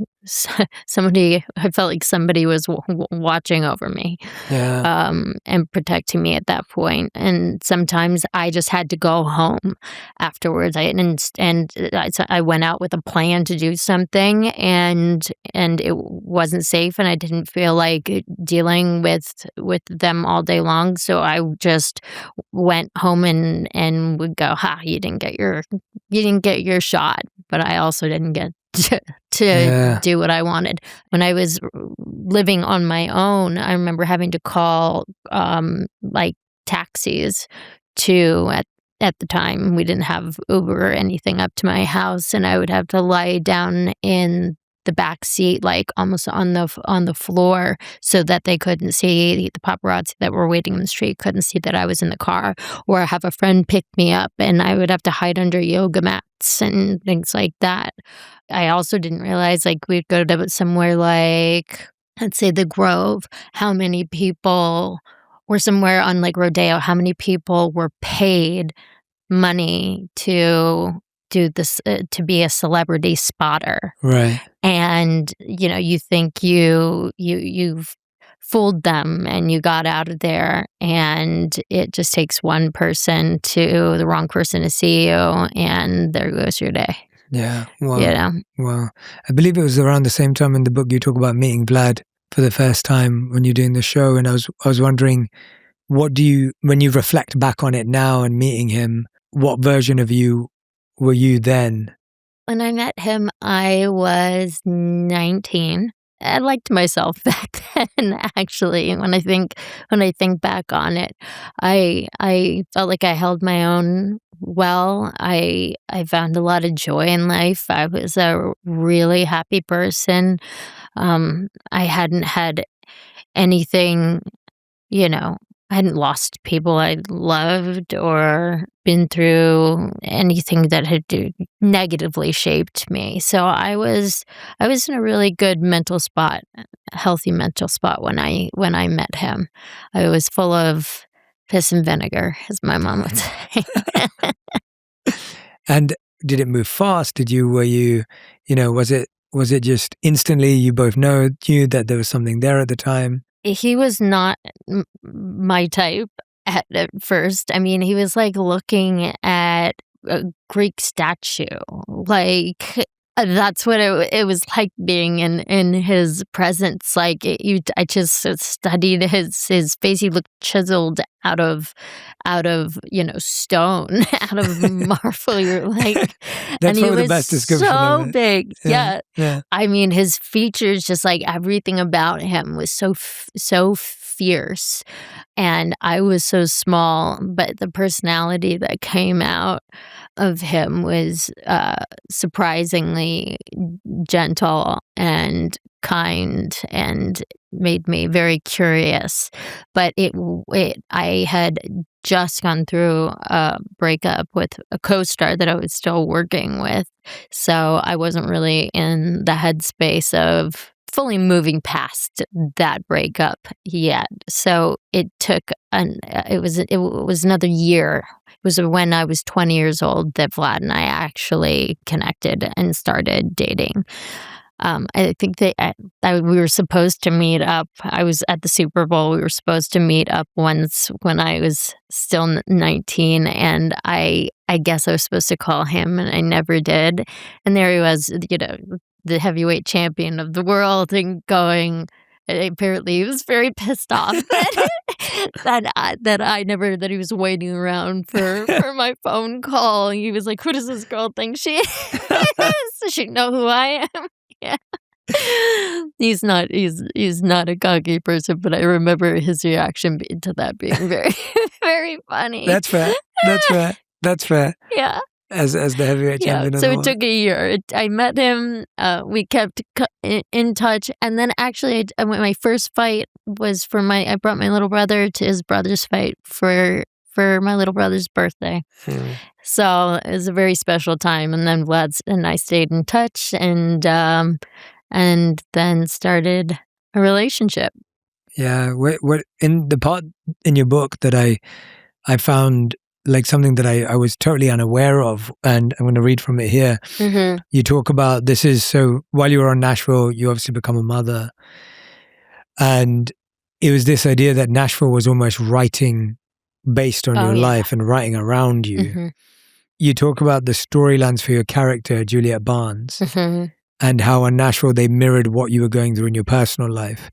somebody I felt like somebody was watching over me, Yeah. and protecting me at that point, and sometimes I just had to go home afterwards. I went out with a plan to do something, and it wasn't safe, and I didn't feel like dealing with them all day long, so I just went home and would go, "Ha, you didn't get your shot," but I also didn't get to Yeah. do what I wanted. When I was living on my own, I remember having to call, like, taxis to at the time, we didn't have Uber or anything up to my house, and I would have to lie down in the back seat, like, almost on the floor so that they couldn't see, the paparazzi that were waiting in the street couldn't see that I was in the car, or have a friend pick me up, and I would have to hide under yoga mats and things like that. I also didn't realize, like, we'd go to somewhere like, let's say, The Grove, how many people or somewhere on like Rodeo, how many people were paid money to do this, to be a celebrity spotter. Right. And, you think you've fooled them and you got out of there, and it just takes one person to the wrong person to see you, and there goes your day. Yeah. Well, I believe it was around the same time in the book you talk about meeting Vlad for the first time when you're doing the show, and I was wondering, when you reflect back on it now and meeting him, what version of you were you then? When I met him, I was 19. I liked myself back then, actually. When I think back on it, I felt like I held my own well. I found a lot of joy in life. I was a really happy person. I hadn't had anything, I hadn't lost people I loved or been through anything that had negatively shaped me. So I was in a really good mental spot, a healthy mental spot when I met him. I was full of piss and vinegar, as my mom would say. And did it move fast? Was it just instantly you both knew that there was something there at the time? He was not my type at first. I mean, he was like looking at a Greek statue. Like, that's what it was like being in his presence. Like, I just studied his face. He looked chiseled out of stone, out of marble. You're like, That's and he probably was the best description so of it. big. Yeah. I mean, his features, just like everything about him, was so fierce, and I was so small. But the personality that came out of him was surprisingly gentle and kind, and made me very curious. But I had just gone through a breakup with a co-star that I was still working with, so I wasn't really in the headspace of fully moving past that breakup yet. So it took it was another year. It was when I was 20 years old that Vlad and I actually connected and started dating. I think we were supposed to meet up. I was at the Super Bowl. We were supposed to meet up once when I was still 19, and I guess I was supposed to call him, and I never did. And there he was, the heavyweight champion of the world, and going. Apparently, he was very pissed off that he was waiting around for my phone call. He was like, "Who does this girl think she is? Does she know who I am?" Yeah. He's not a cocky person, but I remember his reaction to that being very, very funny. That's fair. Yeah. As the heavyweight champion. So it took a year. I met him. We kept in touch, and then actually, my first fight was I brought my little brother to his brother's fight for my little brother's birthday. So it was a very special time. And then Vlad and I stayed in touch, and then started a relationship. Yeah. What in the part in your book that I found like something that I was totally unaware of, and I'm going to read from it here. Mm-hmm. You talk about so while you were on Nashville, you obviously become a mother, and it was this idea that Nashville was almost writing based on your life and writing around you. Mm-hmm. You talk about the storylines for your character, Juliet Barnes, Mm-hmm. and how on Nashville they mirrored what you were going through in your personal life.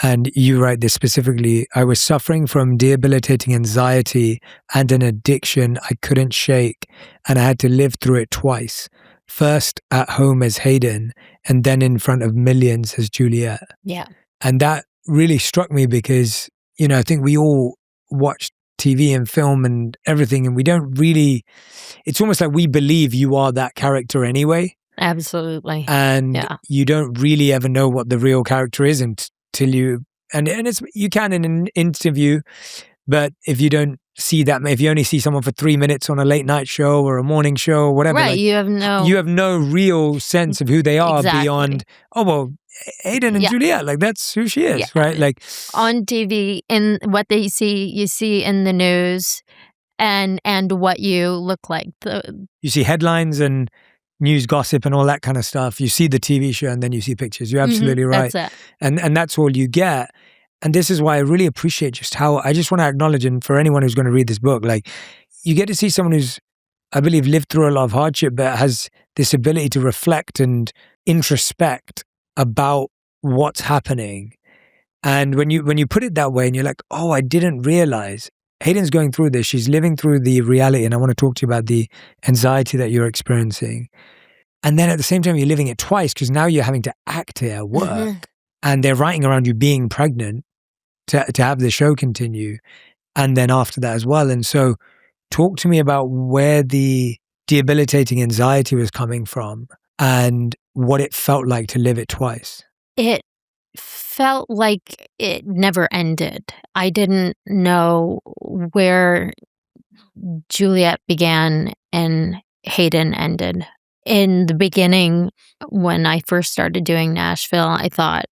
And you write this specifically: I was suffering from debilitating anxiety and an addiction I couldn't shake, and I had to live through it twice. First at home as Hayden, and then in front of millions as Juliet. Yeah. And that really struck me because, I think we all watch TV and film and everything, and we don't really, it's almost like we believe you are that character anyway. Absolutely. And you don't really ever know what the real character is until you, and you can in an interview, but if you don't see that, if you only see someone for 3 minutes on a late night show or a morning show or whatever, right? You have no real sense of who they are beyond, Hayden and Yeah. Juliet, like that's who she Yeah. is, right? Like On TV, in what they see, you see in the news, and what you look like. you see headlines and news gossip and all that kind of stuff. You see the TV show and then you see pictures. You're absolutely right. That's it. And that's all you get. And this is why I really appreciate just how I just want to acknowledge, and for anyone who's going to read this book, like you get to see someone who's, I believe, lived through a lot of hardship, but has this ability to reflect and introspect about what's happening. And when you put it that way and you're like, oh, I didn't realize Hayden's going through this. She's living through the reality. And I want to talk to you about the anxiety that you're experiencing. And then at the same time, you're living it twice because now you're having to act it at work. And they're writing around you being pregnant to have the show continue. And then after that as well. And so talk to me about where the debilitating anxiety was coming from and what it felt like to live it twice. It felt like it never ended. I didn't know where Juliet began and Hayden ended. In the beginning, when I first started doing Nashville, I thought,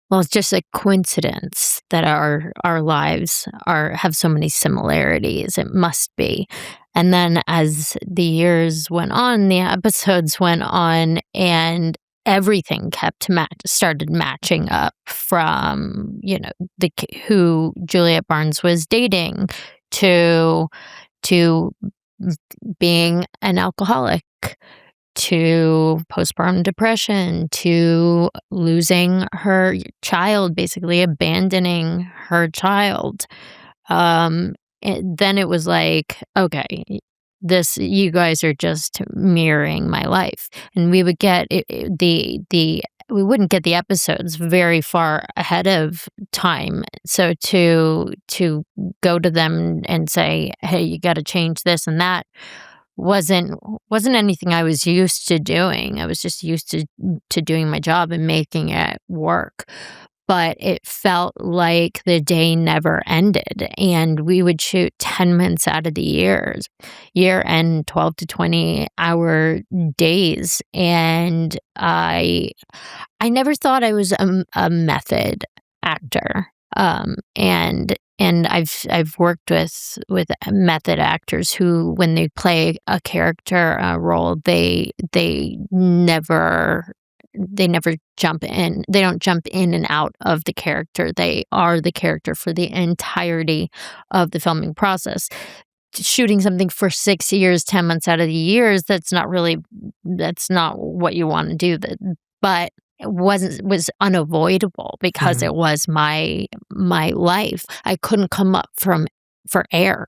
well, it's just a coincidence that our lives have so many similarities. It must be. And then as the years went on, the episodes went on, and everything started matching up, from who Juliet Barnes was dating to being an alcoholic, to postpartum depression, to losing her child, basically abandoning her child. And then it was like, okay, you guys are just mirroring my life. And we would get we wouldn't get the episodes very far ahead of time. So to go to them and say, hey, you got to change this and that, wasn't anything I was used to doing. I was just used to doing my job and making it work. But it felt like the day never ended, and we would shoot 10 months out of the year and 12 to 20-hour days. And I never thought I was a method actor. And I've worked with method actors who, when they play a character role, they never jump in. They don't jump in and out of the character. They are the character for the entirety of the filming process. Shooting something for 6 years, 10 months out of the years, that's not what you want to do. But it was unavoidable because it was my life. I couldn't come up for air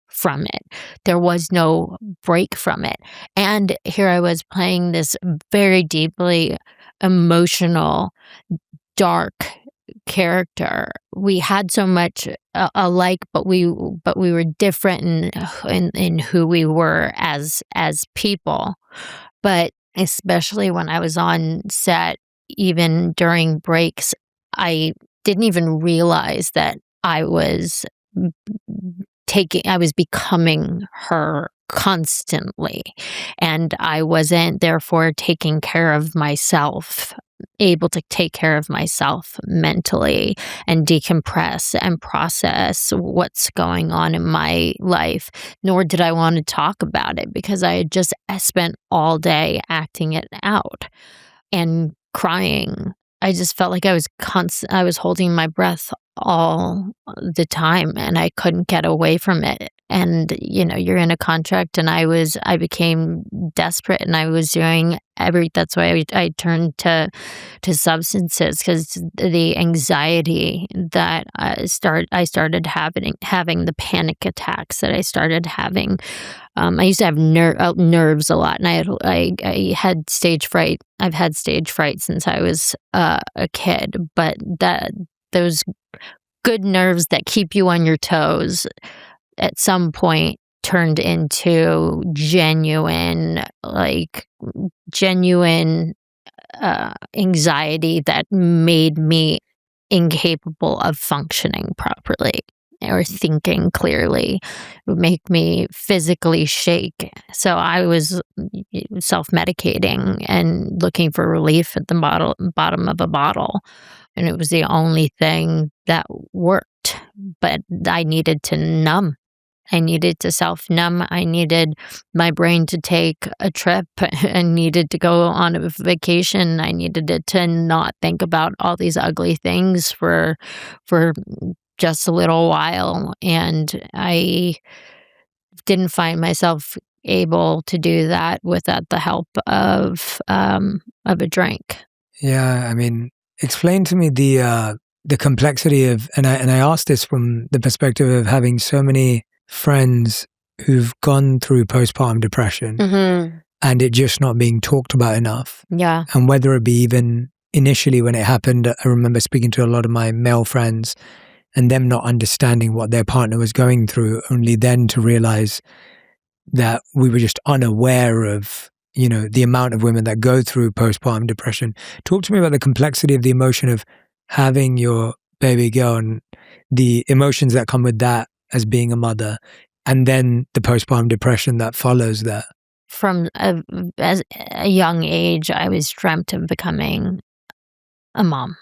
from it. There was no break from it. And here I was playing this very deeply emotional, dark character. We had so much alike, but we were different in who we were as people. But especially when I was on set, even during breaks, I didn't even realize that I was becoming her constantly, and I wasn't therefore taking care of myself, able to take care of myself mentally and decompress and process what's going on in my life. Nor did I want to talk about it because I had just spent all day acting it out and crying. I just felt like I was holding my breath all the time, and I couldn't get away from it. And you're in a contract, and I became desperate, and I was doing that's why I turned to substances, because the anxiety that I started having the panic attacks that I started having. I used to have nerves a lot, and I had stage fright. I've had stage fright since I was a kid, but those good nerves that keep you on your toes at some point turned into genuine anxiety that made me incapable of functioning properly. or thinking clearly. It would make me physically shake. So I was self-medicating and looking for relief at the bottom of a bottle, and it was the only thing that worked. But I needed to numb. I needed to self-numb. I needed my brain to take a trip. I needed to go on a vacation. I needed it to not think about all these ugly things for just a little while, and I didn't find myself able to do that without the help of a drink. Yeah, I mean, explain to me the complexity of, and I asked this from the perspective of having so many friends who've gone through postpartum depression and it just not being talked about enough. Yeah. And whether it be even initially when it happened, I remember speaking to a lot of my male friends and them not understanding what their partner was going through, only then to realize that we were just unaware of, the amount of women that go through postpartum depression. Talk to me about the complexity of the emotion of having your baby girl and the emotions that come with that as being a mother, and then the postpartum depression that follows that. From as a young age, I was dreamt of becoming a mom.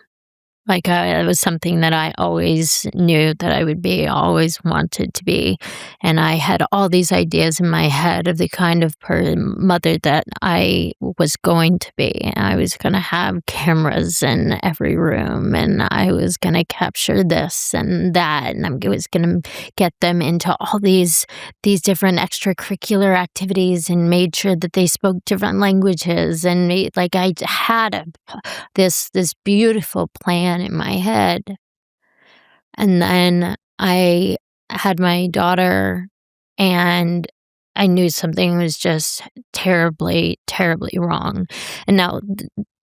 Like, it was something that I always knew that I would be, always wanted to be, and I had all these ideas in my head of the kind of mother that I was going to be. I was gonna have cameras in every room, and I was gonna capture this and that, and I was gonna get them into all these different extracurricular activities and made sure that they spoke different languages, and like, I had this beautiful plan in my head. And then I had my daughter, and I knew something was just terribly, terribly wrong. And now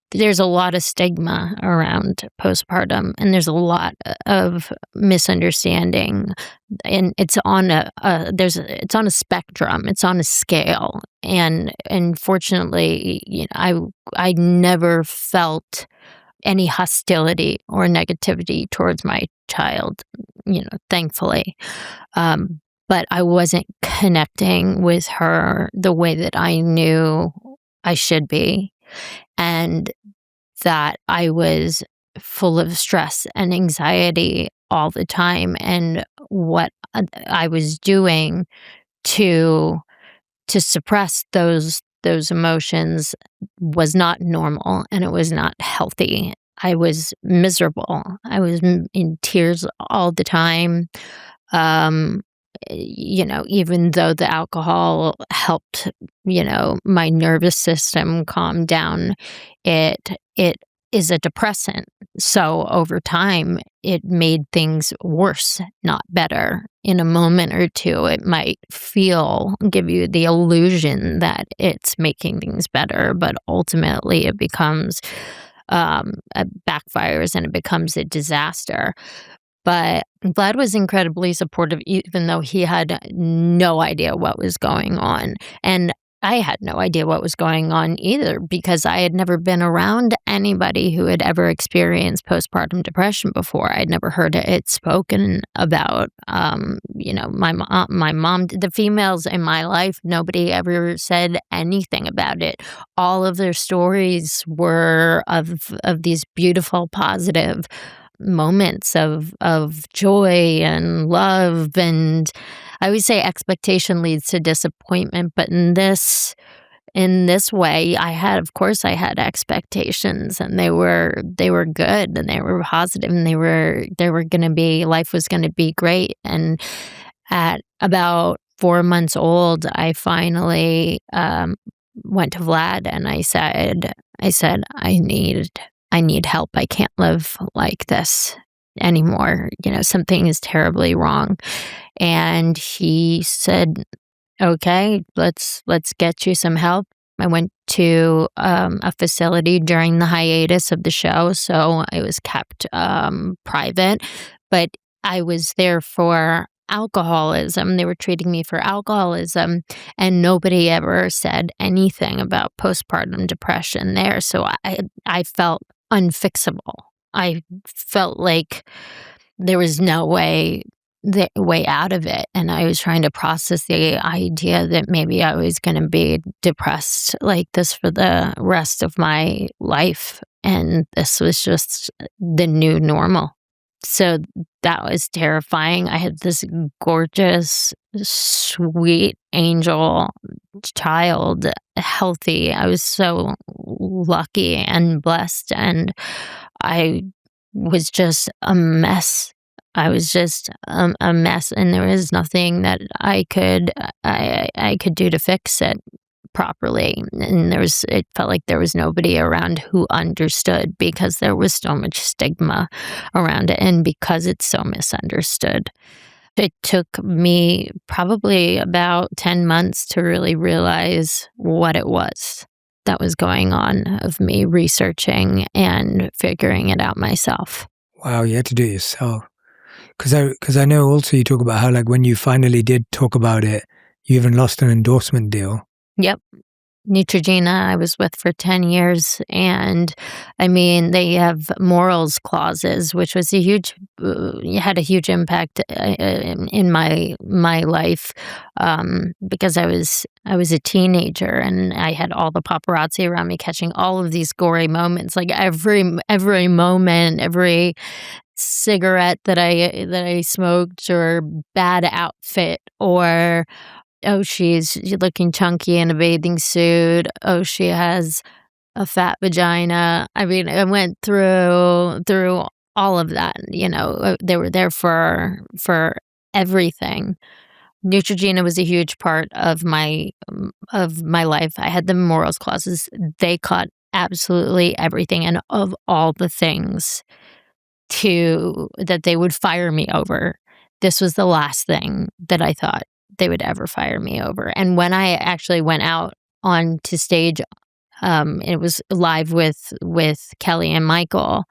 there's a lot of stigma around postpartum, and there's a lot of misunderstanding, and it's on it's on a spectrum, it's on a scale, and fortunately, I never felt any hostility or negativity towards my child, thankfully. But I wasn't connecting with her the way that I knew I should be, and that I was full of stress and anxiety all the time, and what I was doing to suppress those emotions was not normal, and it was not healthy. I was miserable. I was in tears all the time. Um, even though the alcohol helped, my nervous system calm down, it is a depressant. So over time, it made things worse, not better. In a moment or two, it might give you the illusion that it's making things better, but ultimately it becomes, it backfires and it becomes a disaster. But Vlad was incredibly supportive, even though he had no idea what was going on. And I had no idea what was going on either, because I had never been around anybody who had ever experienced postpartum depression before. I'd never heard it spoken about. My mom, the females in my life, nobody ever said anything about it. All of their stories were of these beautiful, positive moments of joy and love, and I always say expectation leads to disappointment, but in this way, I had expectations, and they were good, and they were positive, and life was gonna be great. And at about 4 months old, I finally went to Vlad, and I said, I need help. I can't live like this anymore. Something is terribly wrong. And he said, okay, let's get you some help. I went to a facility during the hiatus of the show, so I was kept private, but I was there for alcoholism. They were treating me for alcoholism, and nobody ever said anything about postpartum depression there. So I felt unfixable. I felt like there was no way the way out of it, and I was trying to process the idea that maybe I was gonna be depressed like this for the rest of my life, and this was just the new normal. So that was terrifying. I had this gorgeous, sweet angel child, healthy. I was so lucky and blessed, and I was just a mess. I was just a mess, and there was nothing that I could do to fix it properly. And it felt like there was nobody around who understood because there was so much stigma around it, and because it's so misunderstood. It took me probably about 10 months to really realize what it was that was going on, of me researching and figuring it out myself. Wow, you had to do it yourself. Because I know also you talk about how, like, when you finally did talk about it, you even lost an endorsement deal. Yep. Neutrogena I was with for 10 years, and I mean, they have morals clauses, which was had a huge impact in my life, because I was a teenager, and I had all the paparazzi around me catching all of these gory moments, like every moment, every cigarette that I smoked, or bad outfit, or oh, she's looking chunky in a bathing suit. Oh, she has a fat vagina. I mean, I went through all of that. They were there for everything. Neutrogena was a huge part of my life. I had the morals clauses. They caught absolutely everything, and of all the things that they would fire me over, this was the last thing that I thought they would ever fire me over. And when I actually went out onto stage, it was live with Kelly and Michael,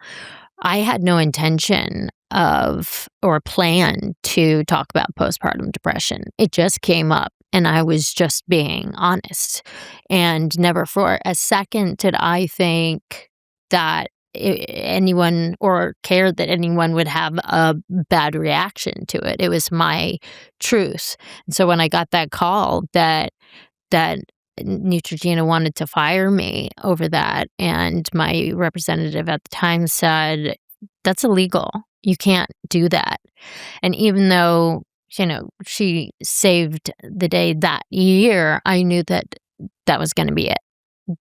I had no intention of or plan to talk about postpartum depression. It just came up, and I was just being honest. And never for a second did I think that anyone, or care that anyone would have a bad reaction to it. It was my truth. And so when I got that call that Neutrogena wanted to fire me over that, and my representative at the time said, "That's illegal. You can't do that." And even though, she saved the day that year, I knew that was going to be it.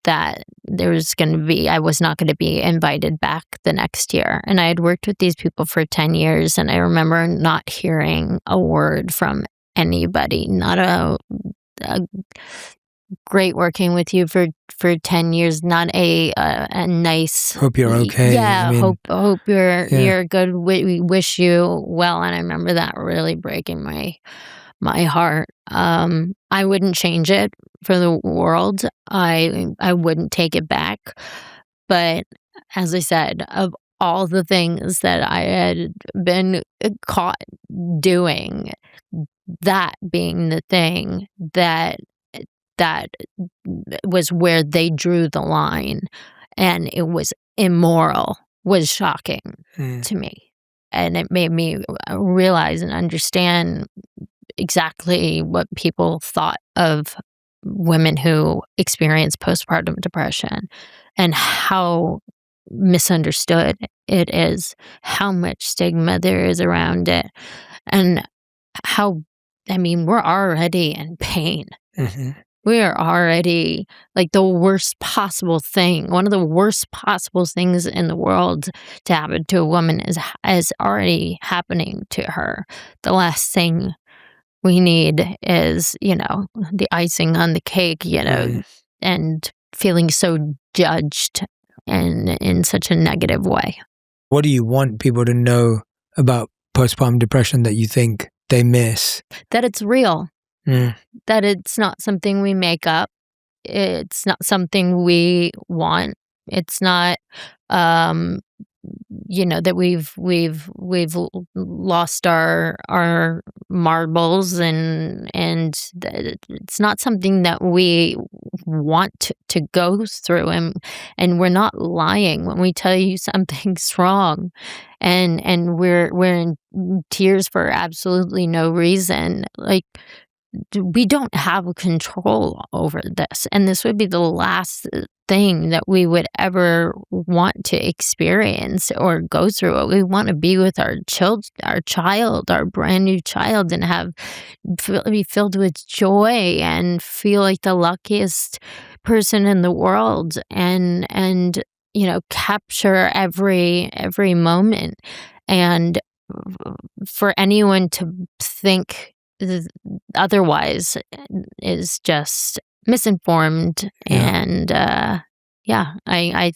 That I was not going to be invited back the next year. And I had worked with these people for 10 years, and I remember not hearing a word from anybody, not a great working with you for 10 years, not a nice hope you're okay. Yeah, I mean, hope you're good. We wish you well. And I remember that really breaking my heart. I wouldn't change it for the world. I wouldn't take it back. But as I said, of all the things that I had been caught doing, that being the thing that was where they drew the line, and it was immoral, was shocking to me. And it made me realize and understand exactly what people thought of women who experience postpartum depression, and how misunderstood it is, how much stigma there is around it, and we're already in pain. Mm-hmm. We are already, like, the worst possible thing. One of the worst possible things in the world to happen to a woman is already happening to her. The last thing we need is, the icing on the cake, and feeling so judged and in such a negative way. What do you want people to know about postpartum depression that you think they miss? That it's real. That it's not something we make up. It's not something we want. It's not, that we've lost our marbles, and it's not something that we want to go through, and we're not lying when we tell you something's wrong. and we're in tears for absolutely no reason. Like, we don't have control over this, and this would be the last thing that we would ever want to experience or go through. We want to be with our child, our brand new child, and be filled with joy and feel like the luckiest person in the world, and capture every moment. And for anyone to think otherwise is just misinformed. Yeah. And I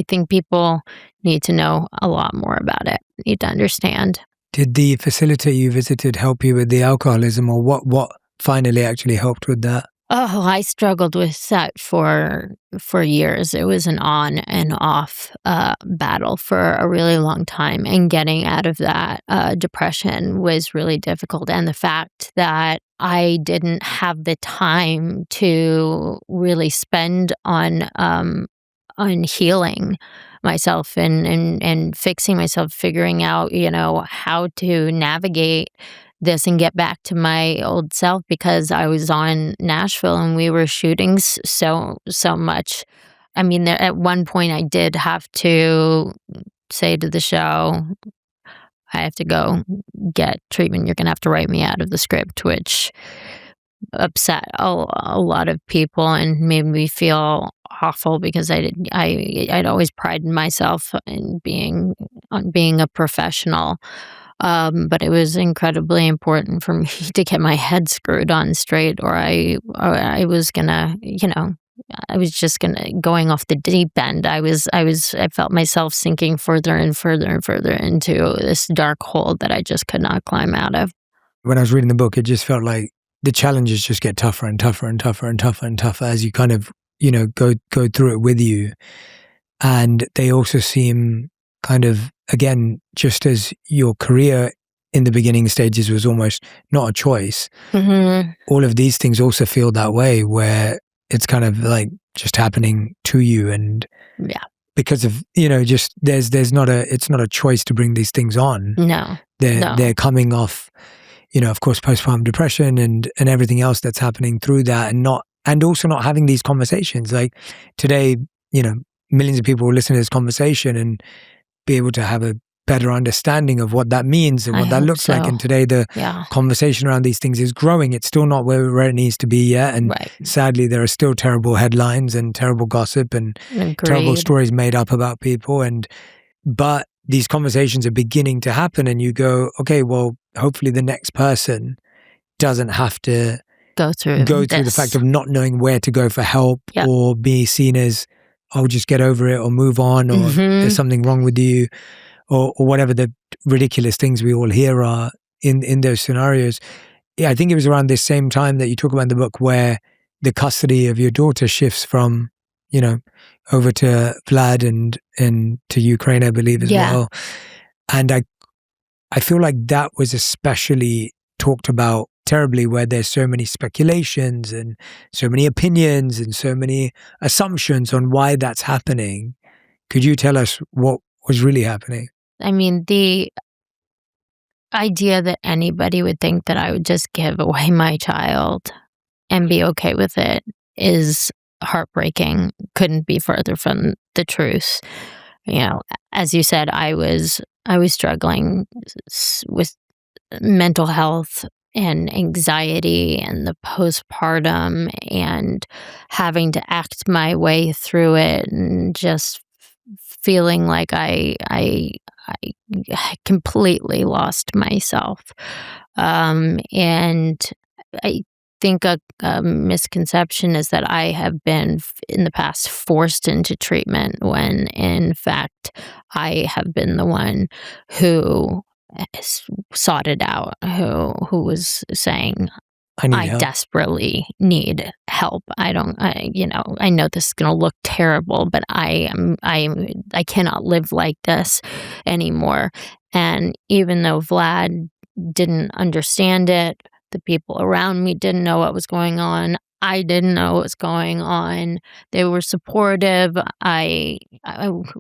think people need to know a lot more about it, need to understand. Did the facilitator you visited help you with the alcoholism, or what finally actually helped with that? Oh, I struggled with that for years. It was an on and off battle for a really long time, and getting out of that depression was really difficult. And the fact that I didn't have the time to really spend on healing myself and fixing myself, figuring out, how to navigate this and get back to my old self, because I was on Nashville and we were shooting so much. I mean, at one point I did have to say to the show, I have to go get treatment. You're going to have to write me out of the script, which upset a lot of people and made me feel awful, because I'd always prided myself in being a professional. But it was incredibly important for me to get my head screwed on straight, or I was gonna, I was just going off the deep end. I felt myself sinking further and further and further into this dark hole that I just could not climb out of. When I was reading the book, it just felt like the challenges just get tougher and tougher and tougher and tougher and tougher as you kind of, go through it with you. And they also seem kind of, again, just as your career in the beginning stages was almost not a choice, Mm-hmm. all of these things also feel that way, where it's kind of like just happening to you. And Yeah. because of, just it's not a choice to bring these things on. No. They're coming off, of course, postpartum depression and everything else that's happening through that, and also not having these conversations. Like today, millions of people will listen to this conversation and be able to have a better understanding of what that means and what that looks like. And today the conversation around these things is growing. It's still not where it needs to be yet. And sadly, there are still terrible headlines and terrible gossip and terrible stories made up about people. But these conversations are beginning to happen, and you go, okay, well, hopefully the next person doesn't have to go through the fact of not knowing where to go for help, or be seen as, oh, just get over it or move on, or there's something wrong with you, or whatever the ridiculous things we all hear are in those scenarios. Yeah, I think it was around this same time that you talk about in the book where the custody of your daughter shifts from, over to Vlad and to Ukraine, I believe, as well. And I feel like that was especially talked about terribly, where there's so many speculations and so many opinions and so many assumptions on why that's happening. Could you tell us what was really happening? I mean, the idea that anybody would think that I would just give away my child and be okay with it is heartbreaking. Couldn't be further from the truth. As you said, I was struggling with mental health and anxiety and the postpartum, and having to act my way through it, and just feeling like I completely lost myself. And I think a misconception is that I have been in the past forced into treatment, when in fact I have been the one who sought it out, who was saying, I desperately need help. I know this is going to look terrible, but I cannot live like this anymore. And even though Vlad didn't understand it, the people around me didn't know what was going on, I didn't know what was going on. They were supportive. I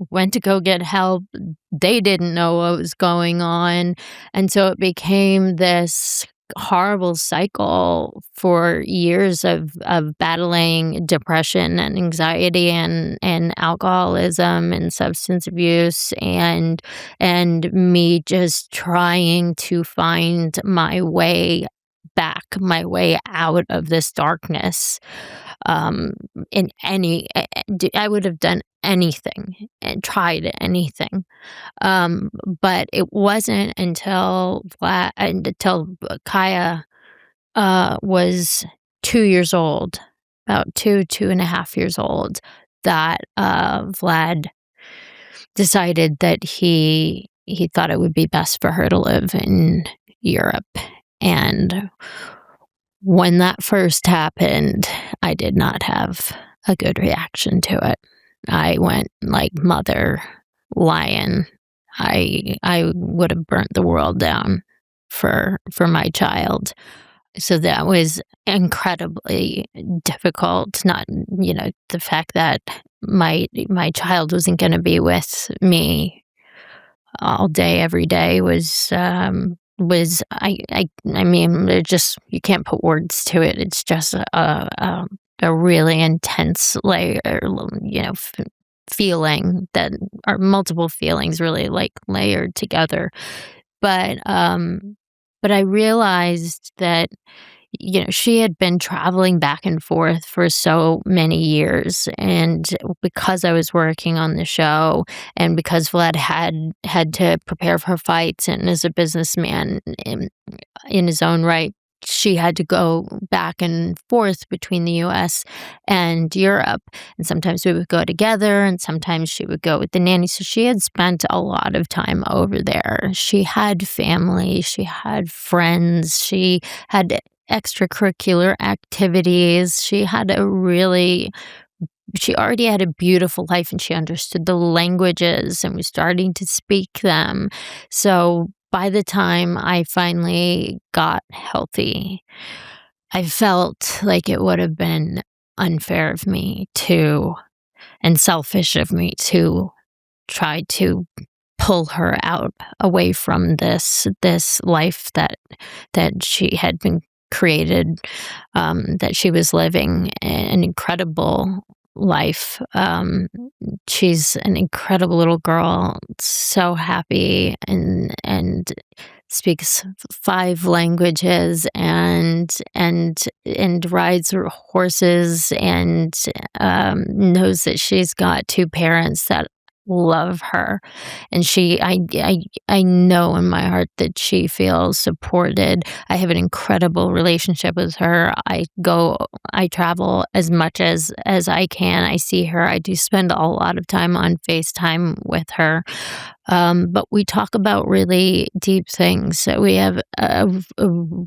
went to go get help. They didn't know what was going on, and so it became this horrible cycle for years of battling depression and anxiety and alcoholism and substance abuse and me just trying to find my way back, my way out of this darkness. Um, in any, I would have done anything and tried anything. Um, but it wasn't until Kaya was 2 years old, about 2.5 years old, that Vlad decided that he thought it would be best for her to live in Europe. And when that first happened, I did not have a good reaction to it. I went like mother lion. I would have burnt the world down for my child. So that was incredibly difficult. Not, the fact that my child wasn't going to be with me all day, every day I mean, it just, you can't put words to it. It's just a really intense layer, feeling that are multiple feelings really like layered together. But I realized that, she had been traveling back and forth for so many years, and because I was working on the show, and because Vlad had to prepare for fights and is a businessman in his own right, she had to go back and forth between the US and Europe. And sometimes we would go together, and sometimes she would go with the nanny. So she had spent a lot of time over there. She had family, she had friends, she had extracurricular activities. She already had a beautiful life, and she understood the languages and was starting to speak them. So by the time I finally got healthy, I felt like it would have been unfair of me and selfish of me to try to pull her out away from this life that she had been created, that she was living an incredible life. She's an incredible little girl, so happy, and speaks 5 languages, and rides horses, and knows that she's got 2 parents that love her. And I know in my heart that she feels supported. I have an incredible relationship with her. I travel as much as I can. I see her. I do spend a lot of time on FaceTime with her. But we talk about really deep things. So we have a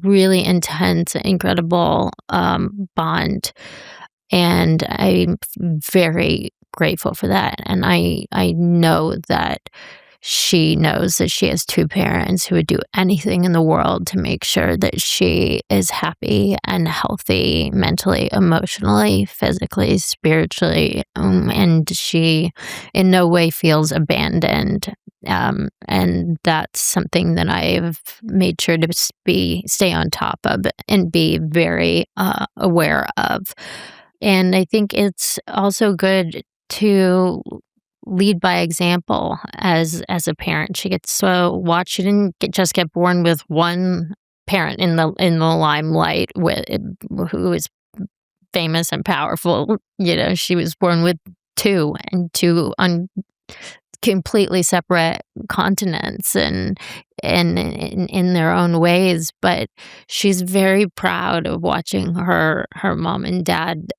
really intense, incredible bond. And I'm very grateful for that. And I know that she knows that she has 2 parents who would do anything in the world to make sure that she is happy and healthy mentally, emotionally, physically, spiritually, and she in no way feels abandoned. And that's something that I've made sure to stay on top of and be very aware of. And I think it's also good to lead by example as a parent. She gets to watch. She didn't just get born with one parent in the limelight who is famous and powerful. She was born with 2, and 2 completely separate continents, and in their own ways. But she's very proud of watching her mom and dad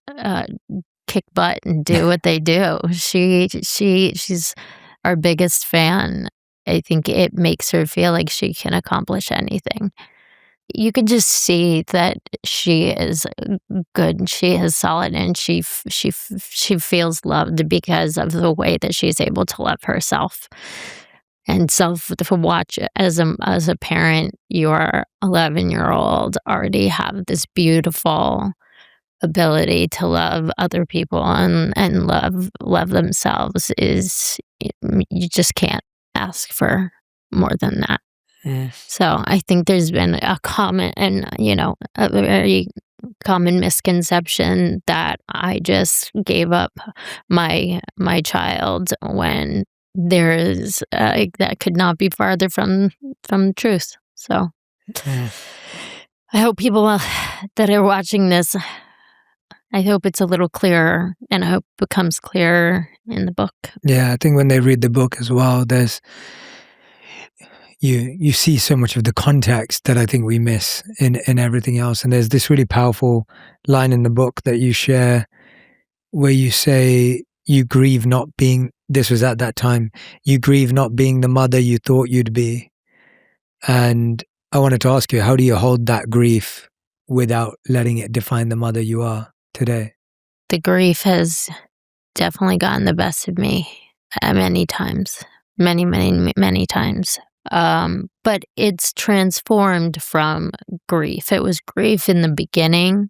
kick butt and do what they do. She's our biggest fan. I think it makes her feel like she can accomplish anything. You can just see that she is good, she is solid, and she feels loved because of the way that she's able to love herself. And to watch as a parent, your 11-year-old already have this beautiful ability to love other people and love themselves is, you just can't ask for more than that. So I think there's been a common and, a very common misconception that I just gave up my child when there is that could not be farther from the truth. So I hope people that are watching this, I hope it's a little clearer, and I hope it becomes clearer in the book. Yeah, I think when they read the book as well, there's you see so much of the context that I think we miss in everything else. And there's this really powerful line in the book that you share where you say you grieve not being, this was at that time, you grieve not being the mother you thought you'd be. And I wanted to ask you, how do you hold that grief without letting it define the mother you are today? The grief has definitely gotten the best of me many times, many times. But it's transformed from grief. It was grief in the beginning,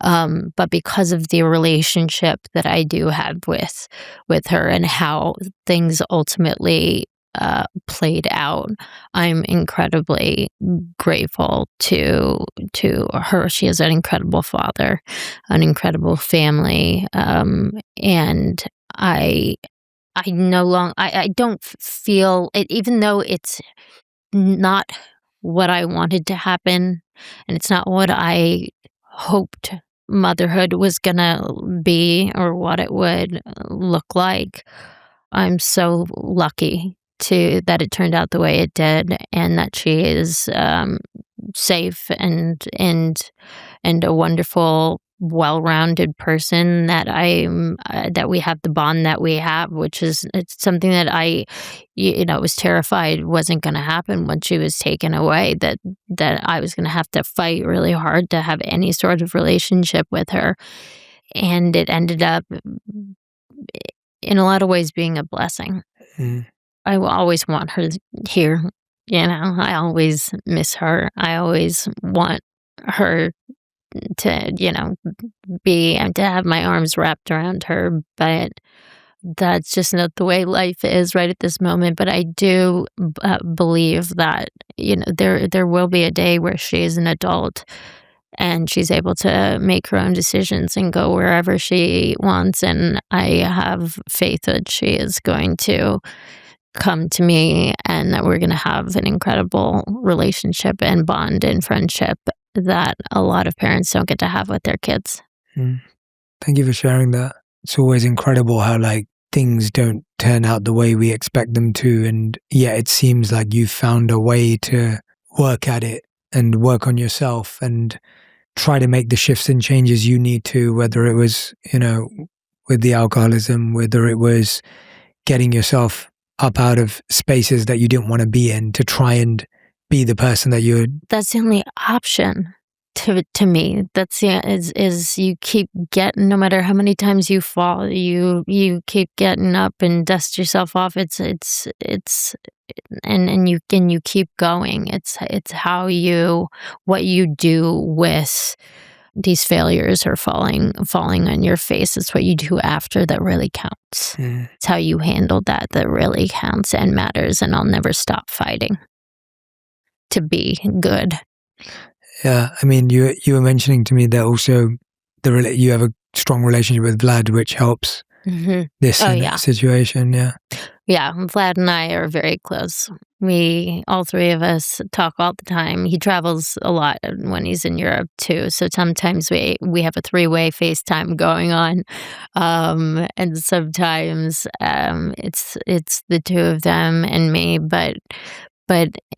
but because of the relationship that I do have with her and how things ultimately played out, I'm incredibly grateful to her. She has an incredible father, an incredible family, and I don't feel it, even though it's not what I wanted to happen, and it's not what I hoped motherhood was gonna be or what it would look like. I'm so lucky that it turned out the way it did, and that she is safe and a wonderful, well-rounded person, that that we have the bond that we have, which is, it's something that I was terrified wasn't going to happen when she was taken away, that I was going to have to fight really hard to have any sort of relationship with her. And it ended up in a lot of ways being a blessing. I will always want her here. I always miss her. I always want her to, be and to have my arms wrapped around her. But that's just not the way life is right at this moment. But I do believe that, there will be a day where she is an adult and she's able to make her own decisions and go wherever she wants. And I have faith that she is going to come to me and that we're going to have an incredible relationship and bond and friendship that a lot of parents don't get to have with their kids. Thank you for sharing that. It's always incredible how things don't turn out the way we expect them to, and yet it seems like you've found a way to work at it and work on yourself and try to make the shifts and changes you need to, whether it was, with the alcoholism, whether it was getting yourself up out of spaces that you didn't want to be in to try and be the person that you would. That's the only option to me. That's is you keep getting, no matter how many times you fall, you keep getting up and dust yourself off. It's and you keep going. It's what you do with these failures or falling on your face. It's what you do after that really counts. It's how you handle that really counts and matters. And I'll never stop fighting to be good. Yeah, I mean, you were mentioning to me that also you have a strong relationship with Vlad, which helps this situation. Yeah, Vlad and I are very close. All three of us talk all the time. He travels a lot when he's in Europe too. So sometimes we have a three-way FaceTime going on, and sometimes it's the two of them and me. But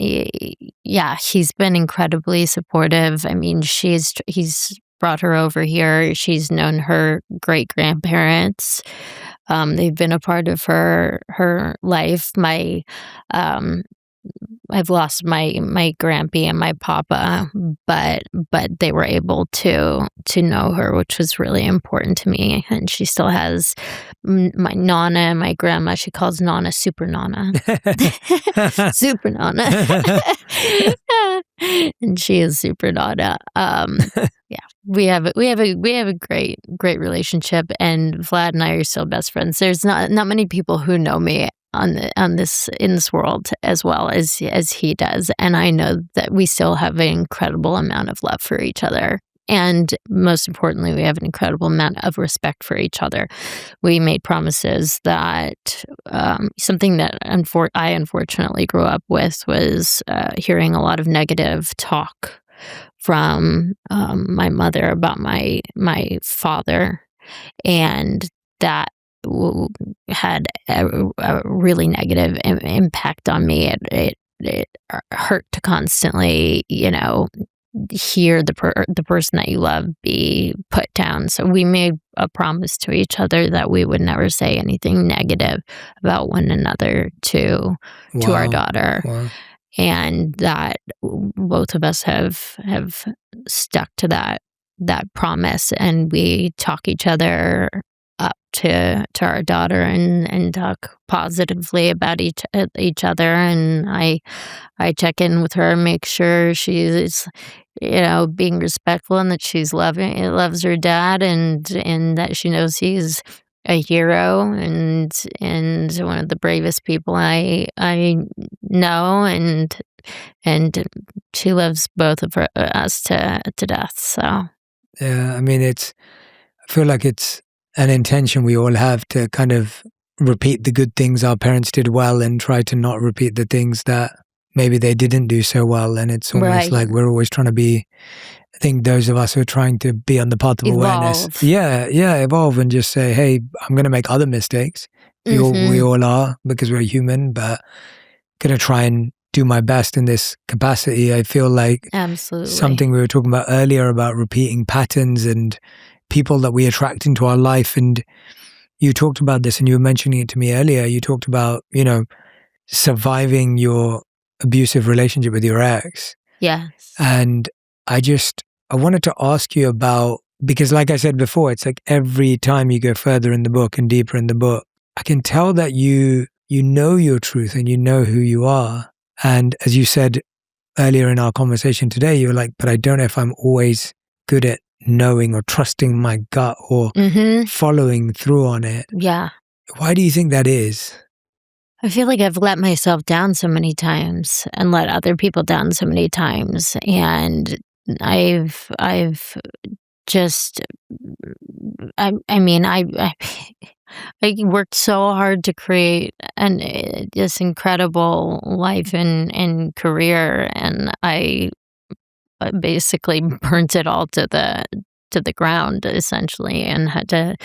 yeah, he's been incredibly supportive. I mean, he's brought her over here. She's known her great-grandparents. They've been a part of her life. I've lost my grampy and my papa, but they were able to know her, which was really important to me. And she still has my Nana and my grandma, she calls Nana Super Nana. Super Nana. And she is Super Nana. Yeah, we have a great relationship, and Vlad and I are still best friends. There's not many people who know me in this world as well as he does, and I know that we still have an incredible amount of love for each other. And most importantly, we have an incredible amount of respect for each other. We made promises that something that I unfortunately grew up with was hearing a lot of negative talk from my mother about my father, and that had a really negative impact on me. It hurt to constantly, hear the person that you love be put down. So we made a promise to each other that we would never say anything negative about one another to our daughter. Wow. And that both of us have stuck to that promise, and we talk each other up to our daughter and talk positively about each other. And I check in with her and make sure she's being respectful, and that she's loves her dad, and that she knows he's a hero and one of the bravest people I know, and she loves both of us to death. So yeah, I mean, I feel like it's an intention we all have to kind of repeat the good things our parents did well and try to not repeat the things that maybe they didn't do so well. And it's almost like we're always trying to be, I think those of us who are trying to be on the path of awareness. Yeah, evolve and just say, hey, I'm going to make other mistakes. We all are, because we're human, but going to try and do my best in this capacity. I feel like absolutely something we were talking about earlier about repeating patterns and people that we attract into our life. And you talked about this, and you were mentioning it to me earlier. You talked about, surviving your abusive relationship with your ex. Yes. And I wanted to ask you about, because like I said before, it's like every time you go further in the book and deeper in the book, I can tell that you know your truth and you know who you are. And as you said earlier in our conversation today, you were like, but I don't know if I'm always good at knowing or trusting my gut or following through on it. Yeah. Why do you think that is? I feel like I've let myself down so many times and let other people down so many times. And I've just, I worked so hard to create this incredible life and career, and I basically burnt it all to the ground, essentially, and had to,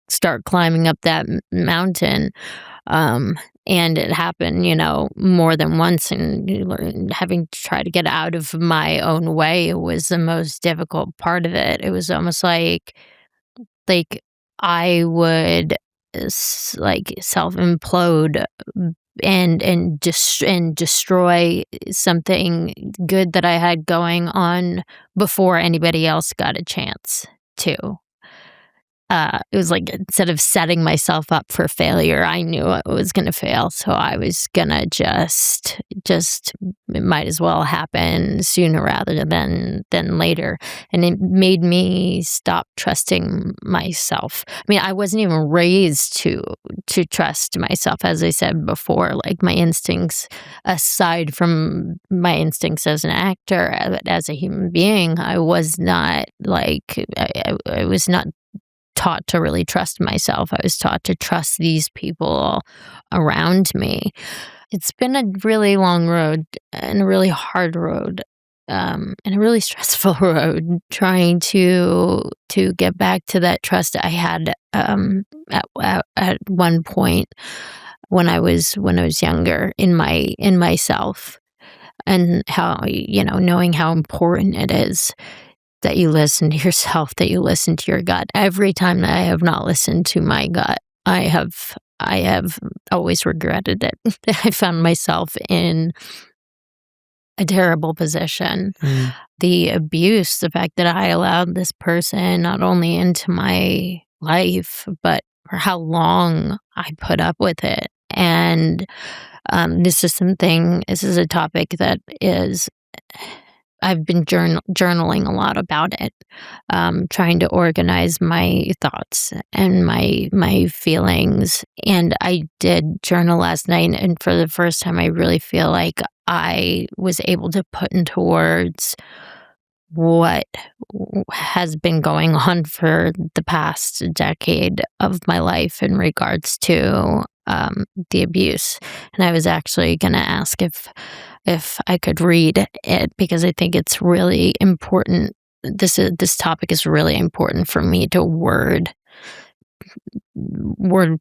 start climbing up that mountain. And it happened, more than once, and having to try to get out of my own way was the most difficult part of it. It was almost like I would self-implode and destroy something good that I had going on before anybody else got a chance to. It was like, instead of setting myself up for failure, I knew I was going to fail. So I was going to just it might as well happen sooner rather than later. And it made me stop trusting myself. I mean, I wasn't even raised to trust myself, as I said before. Like, my instincts, aside from my instincts as an actor, as a human being, I was not I was not taught to really trust myself. I was taught to trust these people around me. It's been a really long road and a really hard road, and a really stressful road, trying to get back to that trust I had at one point when I was younger in myself, and how, knowing how important it is that you listen to yourself, that you listen to your gut. Every time that I have not listened to my gut, I have always regretted it. I found myself in a terrible position. The abuse, the fact that I allowed this person not only into my life, but for how long I put up with it. And this is a topic that is, I've been journaling a lot about it, trying to organize my thoughts and my feelings. And I did journal last night, and for the first time, I really feel like I was able to put into words what has been going on for the past decade of my life in regards to the abuse. And I was actually going to ask if I could read it, because I think it's really important. This topic is really important for me to word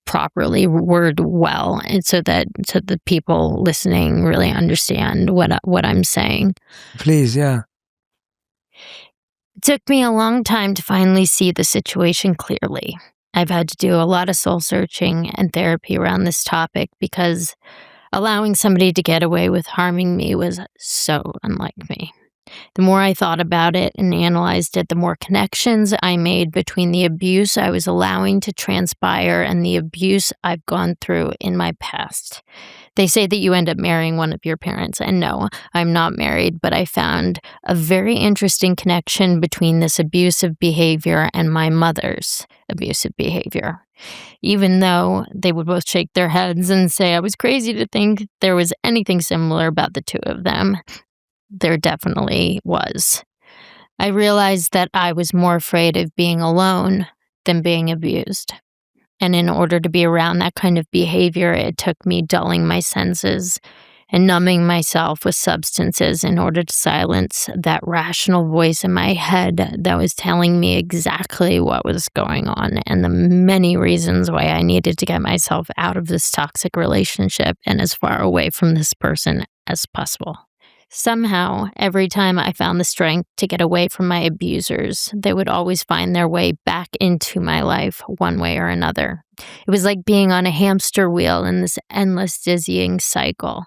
properly, word well, and so the people listening really understand what I'm saying. Please, yeah. It took me a long time to finally see the situation clearly. I've had to do a lot of soul searching and therapy around this topic, because allowing somebody to get away with harming me was so unlike me. The more I thought about it and analyzed it, the more connections I made between the abuse I was allowing to transpire and the abuse I've gone through in my past. They say that you end up marrying one of your parents, and no, I'm not married, but I found a very interesting connection between this abusive behavior and my mother's abusive behavior. Even though they would both shake their heads and say I was crazy to think there was anything similar about the two of them, there definitely was. I realized that I was more afraid of being alone than being abused. And in order to be around that kind of behavior, it took me dulling my senses and numbing myself with substances in order to silence that rational voice in my head that was telling me exactly what was going on and the many reasons why I needed to get myself out of this toxic relationship and as far away from this person as possible. Somehow, every time I found the strength to get away from my abusers, they would always find their way back into my life one way or another. It was like being on a hamster wheel in this endless, dizzying cycle.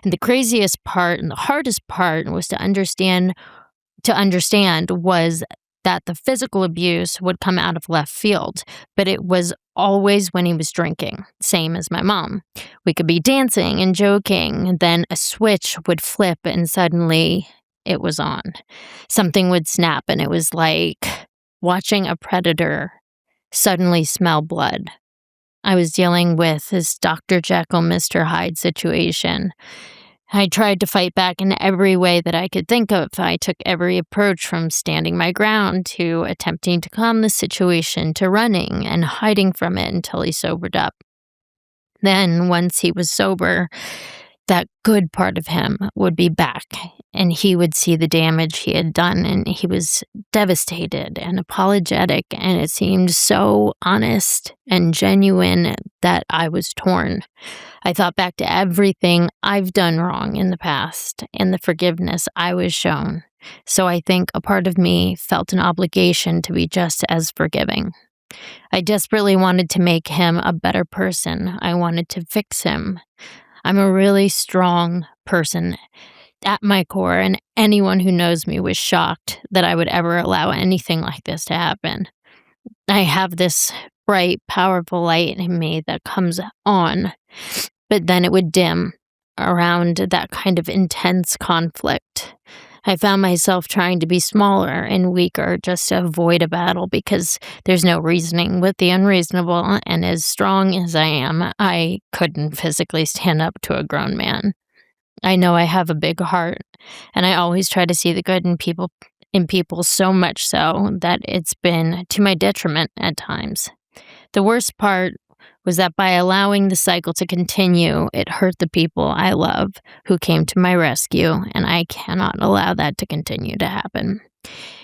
And the craziest part and the hardest part was to understand was that the physical abuse would come out of left field, but it was always when he was drinking, same as my mom. We could be dancing and joking, and then a switch would flip and suddenly it was on. Something would snap, and it was like watching a predator suddenly smell blood. I was dealing with this Dr. Jekyll, Mr. Hyde situation. I tried to fight back in every way that I could think of. I took every approach, from standing my ground to attempting to calm the situation to running and hiding from it until he sobered up. Then, once he was sober, that good part of him would be back, and he would see the damage he had done, and he was devastated and apologetic, and it seemed so honest and genuine that I was torn. I thought back to everything I've done wrong in the past and the forgiveness I was shown. So I think a part of me felt an obligation to be just as forgiving. I desperately wanted to make him a better person. I wanted to fix him. I'm a really strong person at my core, and anyone who knows me was shocked that I would ever allow anything like this to happen. I have this bright, powerful light in me that comes on, but then it would dim around that kind of intense conflict. I found myself trying to be smaller and weaker just to avoid a battle, because there's no reasoning with the unreasonable, and as strong as I am, I couldn't physically stand up to a grown man. I know I have a big heart, and I always try to see the good in people, so much so that it's been to my detriment at times. The worst part was that by allowing the cycle to continue, it hurt the people I love who came to my rescue, and I cannot allow that to continue to happen.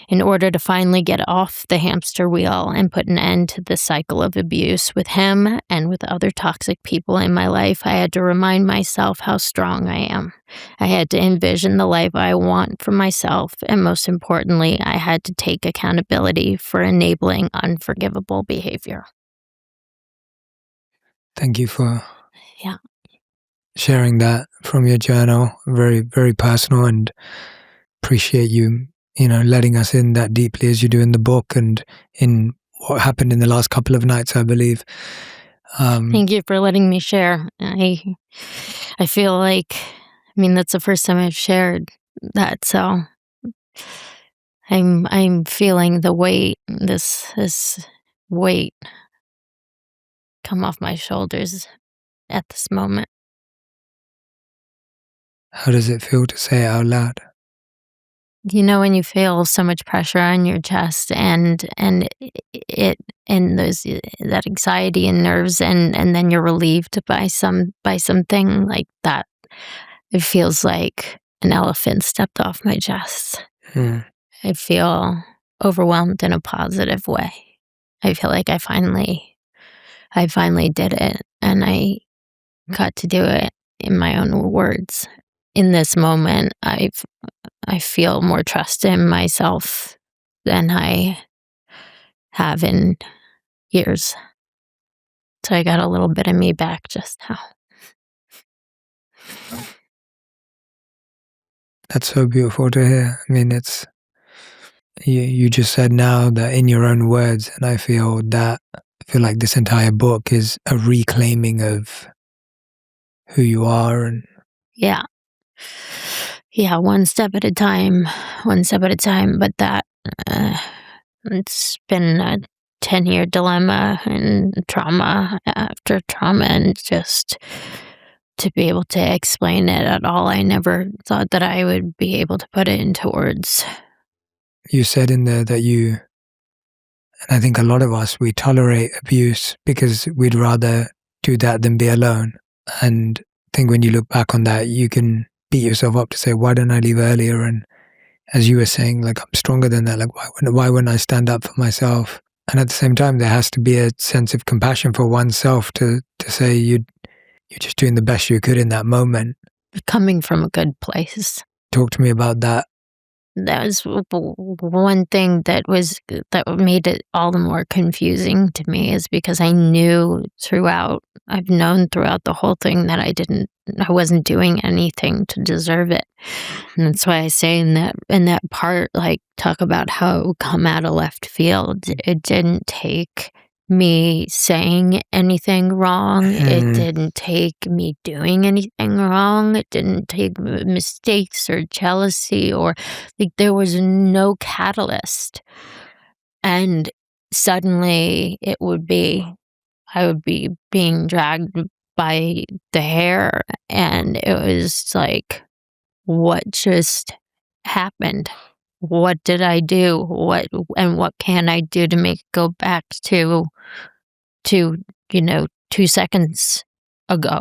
In order to finally get off the hamster wheel and put an end to the cycle of abuse with him and with other toxic people in my life, I had to remind myself how strong I am. I had to envision the life I want for myself, and most importantly, I had to take accountability for enabling unforgivable behavior. Thank you for Yeah. sharing that from your journal. Very, very personal, and appreciate you letting us in that deeply as you do in the book and in what happened in the last couple of nights, I believe. Thank you for letting me share. I feel like, I mean, that's the first time I've shared that, so I'm feeling the weight, this weight come off my shoulders at this moment. How does it feel to say it out loud? You know, when you feel so much pressure on your chest and it and those that anxiety and nerves and then you're relieved by something like that, it feels like an elephant stepped off my chest. Hmm. I feel overwhelmed in a positive way. I feel like I finally did it, and I got to do it in my own words. In this moment, I feel more trust in myself than I have in years. So I got a little bit of me back just now. That's so beautiful to hear. I mean, it's you just said now that in your own words, and I feel like this entire book is a reclaiming of who you are. And Yeah. Yeah, one step at a time, but that, it's been a 10-year dilemma and trauma after trauma, and just to be able to explain it at all, I never thought that I would be able to put it into words. you said in there that and I think a lot of us, we tolerate abuse because we'd rather do that than be alone. And I think when you look back on that, you can beat yourself up to say, why didn't I leave earlier? And as you were saying, like, I'm stronger than that. Like, why wouldn't I stand up for myself? And at the same time, there has to be a sense of compassion for oneself to say you're just doing the best you could in that moment. Coming from a good place. Talk to me about that. That was one thing that made it all the more confusing to me, is because I've known throughout the whole thing that I wasn't doing anything to deserve it. And that's why I say in that part, like, talk about how it would come out of left field. It didn't take me saying anything wrong. It didn't take me doing anything wrong. It didn't take mistakes or jealousy, or like, there was no catalyst. And suddenly I would be being dragged by the hair, and it was like, what just happened? What did I do? What can I do to make it go back to 2 seconds ago?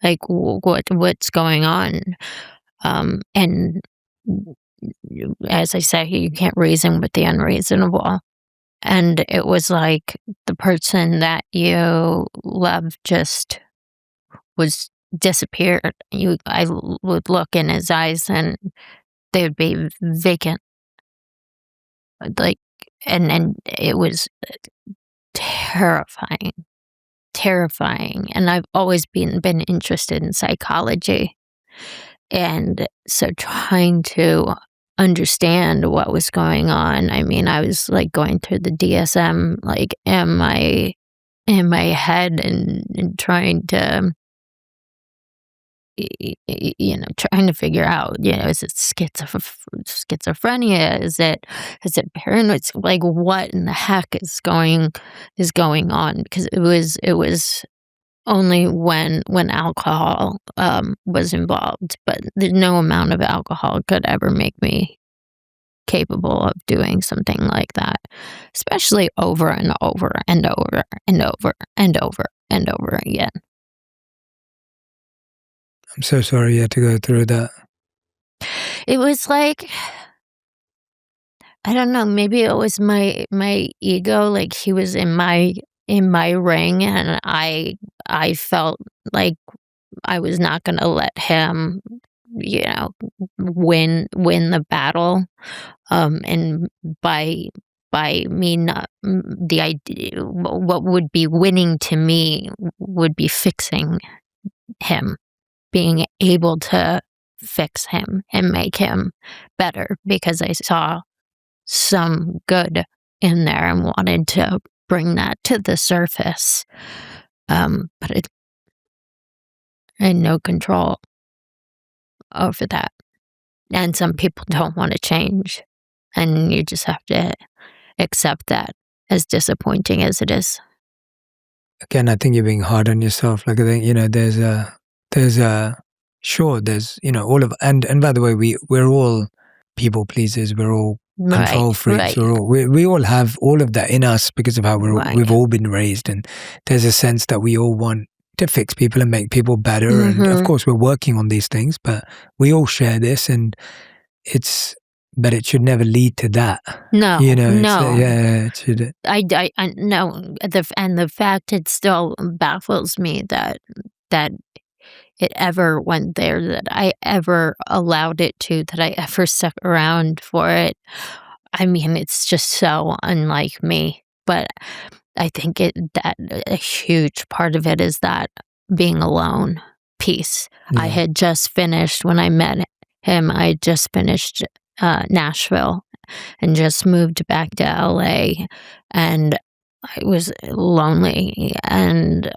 Like, what's going on? And as I say, you can't reason with the unreasonable. And it was like the person that you love just was disappeared. I would look in his eyes and they would be vacant. Like, and it was terrifying, terrifying. And I've always been interested in psychology. And so trying to understand what was going on, I mean, I was like going through the DSM, like, in my head, and trying to, trying to figure out, is it schizophrenia? Is it paranoid? Like, what in the heck is going on? Because it was only when alcohol was involved, but no amount of alcohol could ever make me capable of doing something like that, especially over and over and over and over and over and over again. I'm so sorry you had to go through that. It was like, I don't know, maybe it was my ego, like he was in my ring, and I felt like I was not going to let him, win the battle. And by me not, the idea, what would be winning to me would be fixing him, being able to fix him and make him better, because I saw some good in there and wanted to bring that to the surface. But I had no control over that. And some people don't want to change. And you just have to accept that, as disappointing as it is. Again, I think you're being hard on yourself. Like, I think, there's all of, and by the way, we're all people pleasers. We're all control freaks. Right. We all have all of that in us because of how Right. we've all been raised. And there's a sense that we all want to fix people and make people better. And of course, we're working on these things, but we all share this, and but it should never lead to that. No, no. It should. I no. The fact it still baffles me that it ever went there, that I ever allowed it to, that I ever stuck around for it. I mean, it's just so unlike me. But I think that a huge part of it is that being alone piece. Yeah. I had just finished, when I met him, I had just finished Nashville and just moved back to LA, and I was lonely, and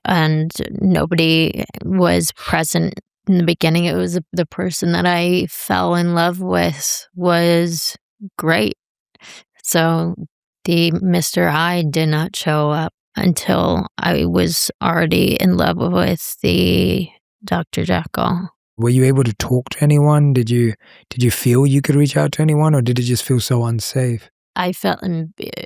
nobody was present in the beginning. It was the person that I fell in love with was great. So the Mr. Hyde did not show up until I was already in love with the Dr. Jekyll. Were you able to talk to anyone? Did you feel you could reach out to anyone, or did it just feel so unsafe? I felt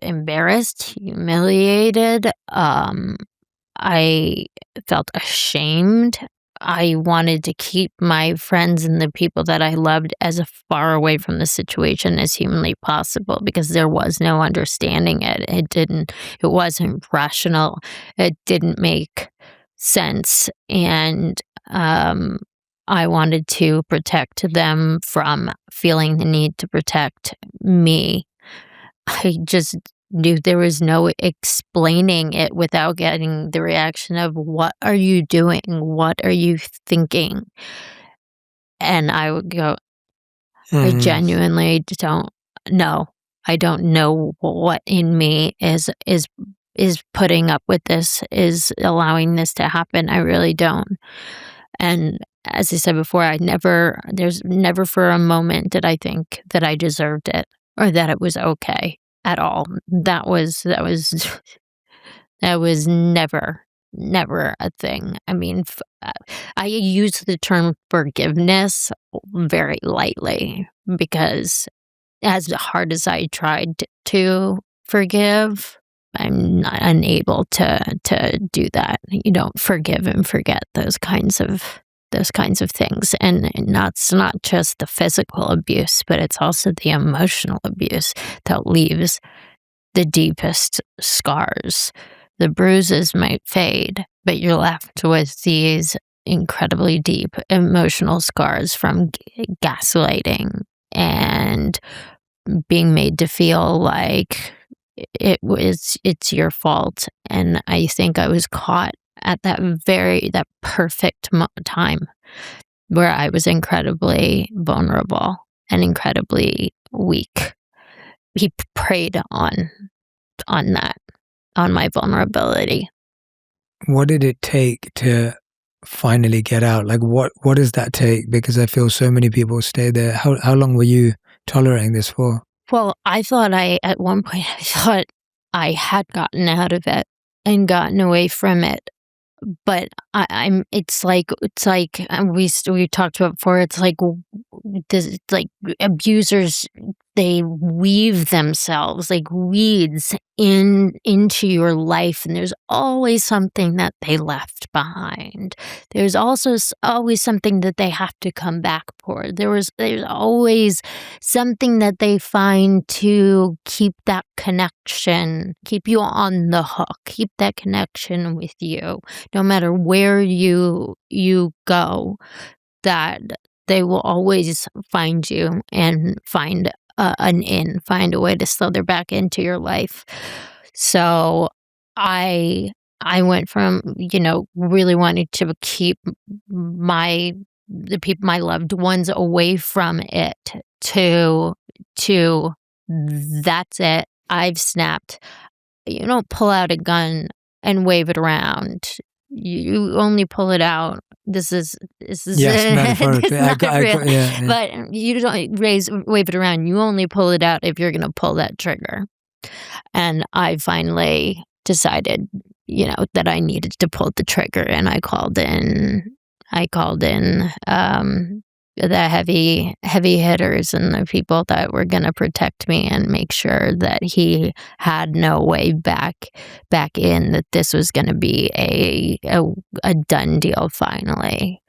embarrassed, humiliated. I felt ashamed. I wanted to keep my friends and the people that I loved as far away from the situation as humanly possible, because there was no understanding it. It wasn't rational. It didn't make sense. And I wanted to protect them from feeling the need to protect me. I just knew there was no explaining it without getting the reaction of, what are you doing? What are you thinking? And I would go, I genuinely don't know. I don't know what in me is putting up with this, is allowing this to happen. I really don't. And as I said before, there's never for a moment did I think that I deserved it or that it was okay at all. That was never a thing. I mean, I use the term forgiveness very lightly, because as hard as I tried to forgive, I'm not unable to do that. You don't forgive and forget those kinds of things. And it's not just the physical abuse, but it's also the emotional abuse that leaves the deepest scars. The bruises might fade, but you're left with these incredibly deep emotional scars from gaslighting and being made to feel like it's your fault. And I think I was caught at that perfect time where I was incredibly vulnerable and incredibly weak. He preyed on that, on my vulnerability. What did it take to finally get out? Like, what does that take? Because I feel so many people stay there. How long were you tolerating this for? Well, at one point I thought I had gotten out of it and gotten away from it. But it's like we talked about before. It's like abusers, they weave themselves like weeds into your life, and there's always something that they left behind. There's also always something that they have to come back for. There's always something that they find to keep that connection, keep you on the hook, keep that connection with you, no matter where you go. That they will always find you and find find a way to slither back into your life. So I went from, really wanting to keep my loved ones away from it to that's it. I've snapped. You don't pull out a gun and wave it around. You only pull it out. This is Yes, it's metaphorically. not real, Yeah, yeah. but you don't wave it around. You only pull it out if you're gonna pull that trigger. And I finally decided, that I needed to pull the trigger, and I called in the heavy hitters and the people that were gonna protect me and make sure that he had no way back in, that this was gonna be a done deal finally.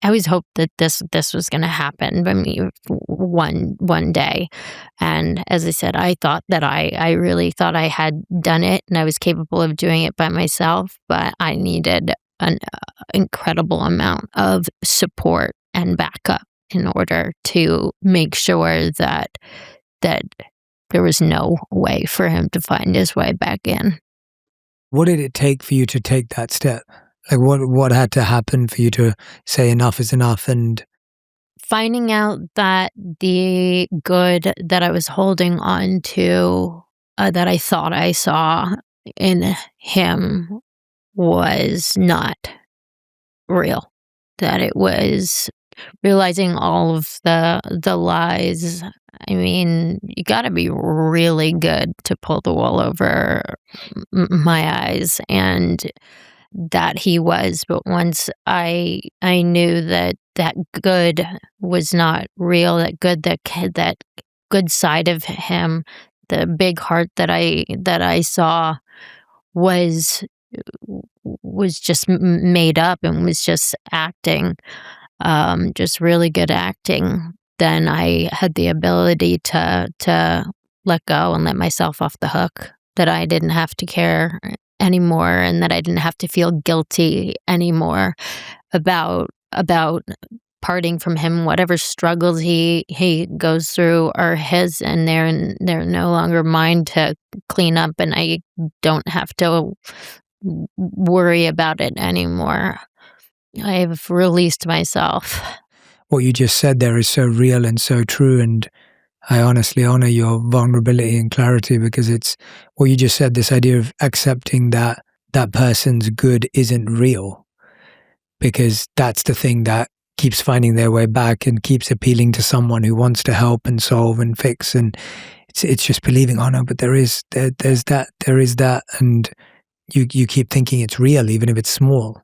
I always hoped that this was gonna happen by me one day, and as I said, I thought that I really thought I had done it and I was capable of doing it by myself, but I needed an incredible amount of support and backup in order to make sure that there was no way for him to find his way back in. What did it take for you to take that step? Like what had to happen for you to say enough is enough? And Finding out that the good that I was holding on to, that I thought I saw in him, was not real. That it was realizing all of the lies. I mean, you gotta be really good to pull the wool over my eyes, and that he was. But once I knew that good was not real, that good side of him, the big heart that I saw was just made up and was just acting, just really good acting, then I had the ability to let go and let myself off the hook, that I didn't have to care anymore, and that I didn't have to feel guilty anymore about parting from him. Whatever struggles he goes through are his, and they're no longer mine to clean up, and I don't have to worry about it anymore. I've released myself. what you just said there is so real and so true, and I honestly honor your vulnerability and clarity, because it's what you just said, this idea of accepting that that person's good isn't real, because that's the thing that keeps finding their way back and keeps appealing to someone who wants to help and solve and fix. And it's just believing, oh no, but there is that, and you keep thinking it's real, even if it's small.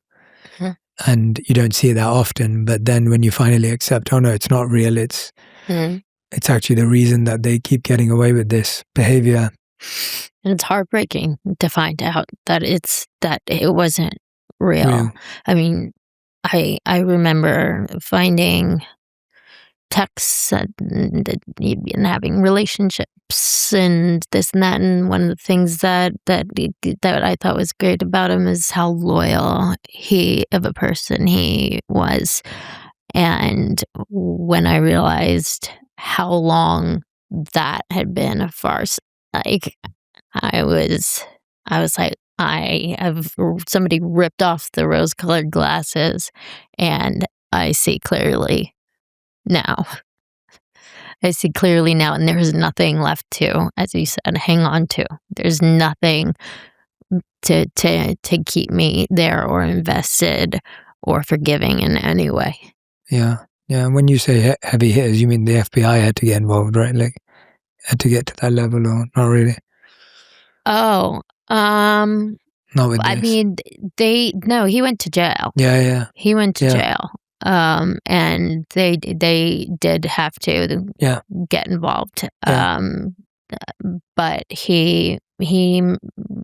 Mhm. And you don't see it that often. But then when you finally accept, oh no, it's not real, it's actually the reason that they keep getting away with this behavior. And it's heartbreaking to find out that it wasn't real. Real. I mean, I remember finding texts that you've been having relationships and this and that, and one of the things that I thought was great about him is how loyal of a person he was. And when I realized how long that had been a farce, like I was like, I have somebody ripped off the rose-colored glasses, and I see clearly now. I see clearly now, and there's nothing left to, as you said, hang on to. There's nothing to keep me there or invested or forgiving in any way. Yeah. Yeah. And when you say heavy hitters, you mean the FBI had to get involved, right? Like, had to get to that level, or not really? Oh, Not with I this. mean, he went to jail. Yeah. He went to Yeah. jail. And they did have to Yeah. get involved. Yeah. But he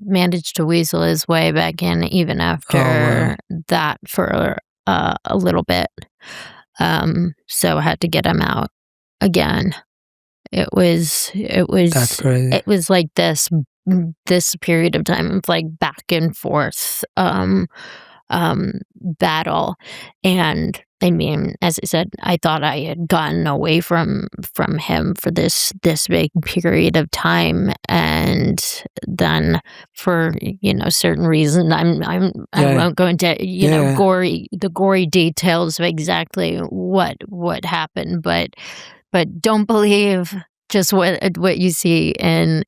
managed to weasel his way back in even after that for a little bit. So I had to get him out again. It was That's crazy. it was like this period of time of like back and forth battle. And I mean, as I said, I thought I had gotten away from him for this big period of time, and then for certain reason, I won't go into the gory details of exactly what happened, but don't believe just what you see in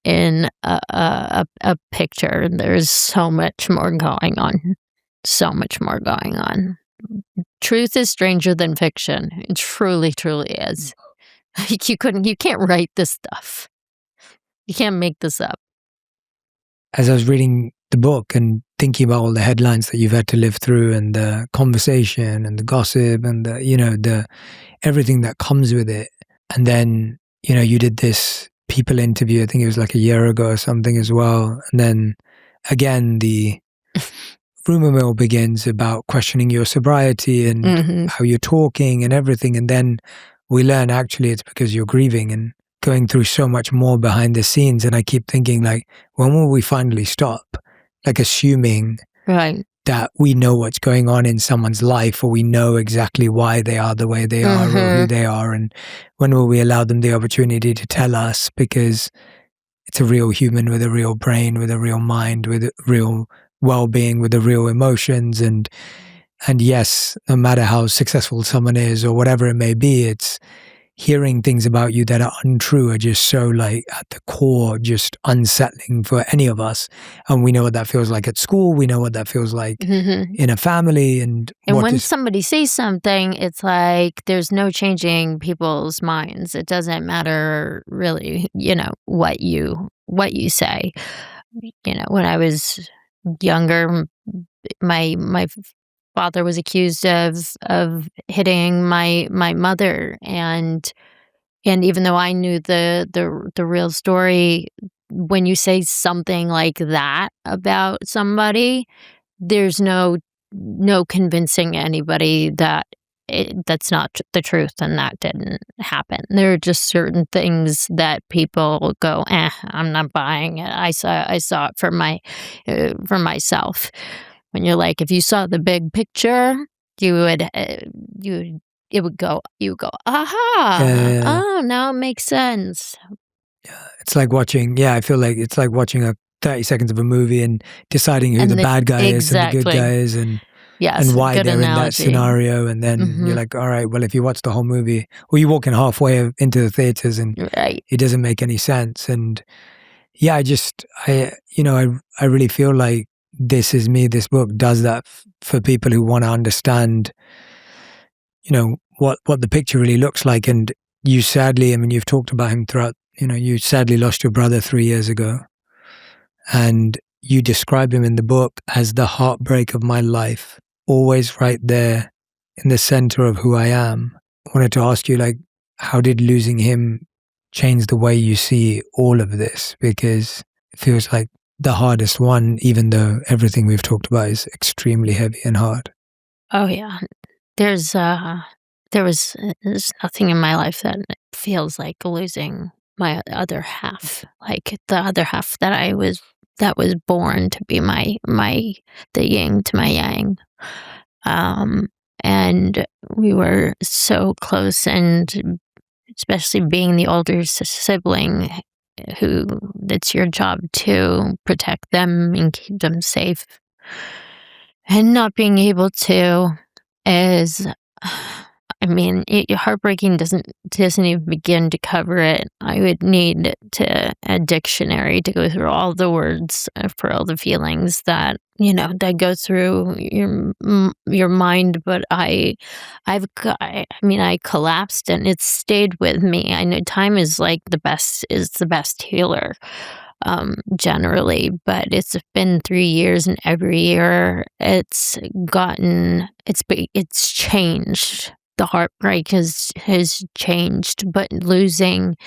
a picture. There's so much more going on. So much more going on. Truth is stranger than fiction. It truly, truly is. You can't write this stuff. You can't make this up. As I was reading the book and thinking about all the headlines that you've had to live through and the conversation and the gossip and the everything that comes with it. And then, you did this People interview, I think it was like a year ago or something as well. And then again, the rumor mill begins about questioning your sobriety and how you're talking and everything. And then we learn actually it's because you're grieving and going through so much more behind the scenes. And I keep thinking, like, when will we finally stop? Like assuming that we know what's going on in someone's life, or we know exactly why they are the way they are or who they are. And when will we allow them the opportunity to tell us? Because it's a real human with a real brain, with a real mind, with a real well-being, with the real emotions. And yes, no matter how successful someone is or whatever it may be, it's hearing things about you that are untrue are just so, like, at the core, just unsettling for any of us. And we know what that feels like at school. We know what that feels like in a family. And when somebody says something, it's like there's no changing people's minds. It doesn't matter really, what you say. When I was younger, my father was accused of hitting my mother, and even though I knew the real story, when you say something like that about somebody, there's no convincing anybody that that's not the truth and that didn't happen. There are just certain things that people go, I'm not buying it. I saw it for myself. When you're like, if you saw the big picture, you would go, aha, oh, now it makes sense. It's like watching, I feel like it's like watching 30 seconds of a movie and deciding who the bad guy is and the good guy is and why they're in that scenario. And then you're like, all right, well, if you watch the whole movie, or you walk in halfway into the theaters and it doesn't make any sense. And I really feel like This Is Me, this book does that for people who want to understand, what the picture really looks like. And you sadly, you've talked about him throughout, you sadly lost your brother 3 years ago. And you describe him in the book as the heartbreak of my life, always right there in the center of who I am. I wanted to ask you, like, how did losing him change the way you see all of this? Because it feels like the hardest one, even though everything we've talked about is extremely heavy and hard. Oh yeah, there's nothing in my life that feels like losing my other half, like the other half that was born to be the yin to my yang. And we were so close, and especially being the older sibling, who it's your job to protect them and keep them safe. And not being able to is, heartbreaking doesn't even begin to cover it. I would need a dictionary to go through all the words for all the feelings that go through your mind. But I collapsed, and it stayed with me. I know time is like the best healer, generally, but it's been 3 years, and every year it's changed. The heartbreak has changed, but losing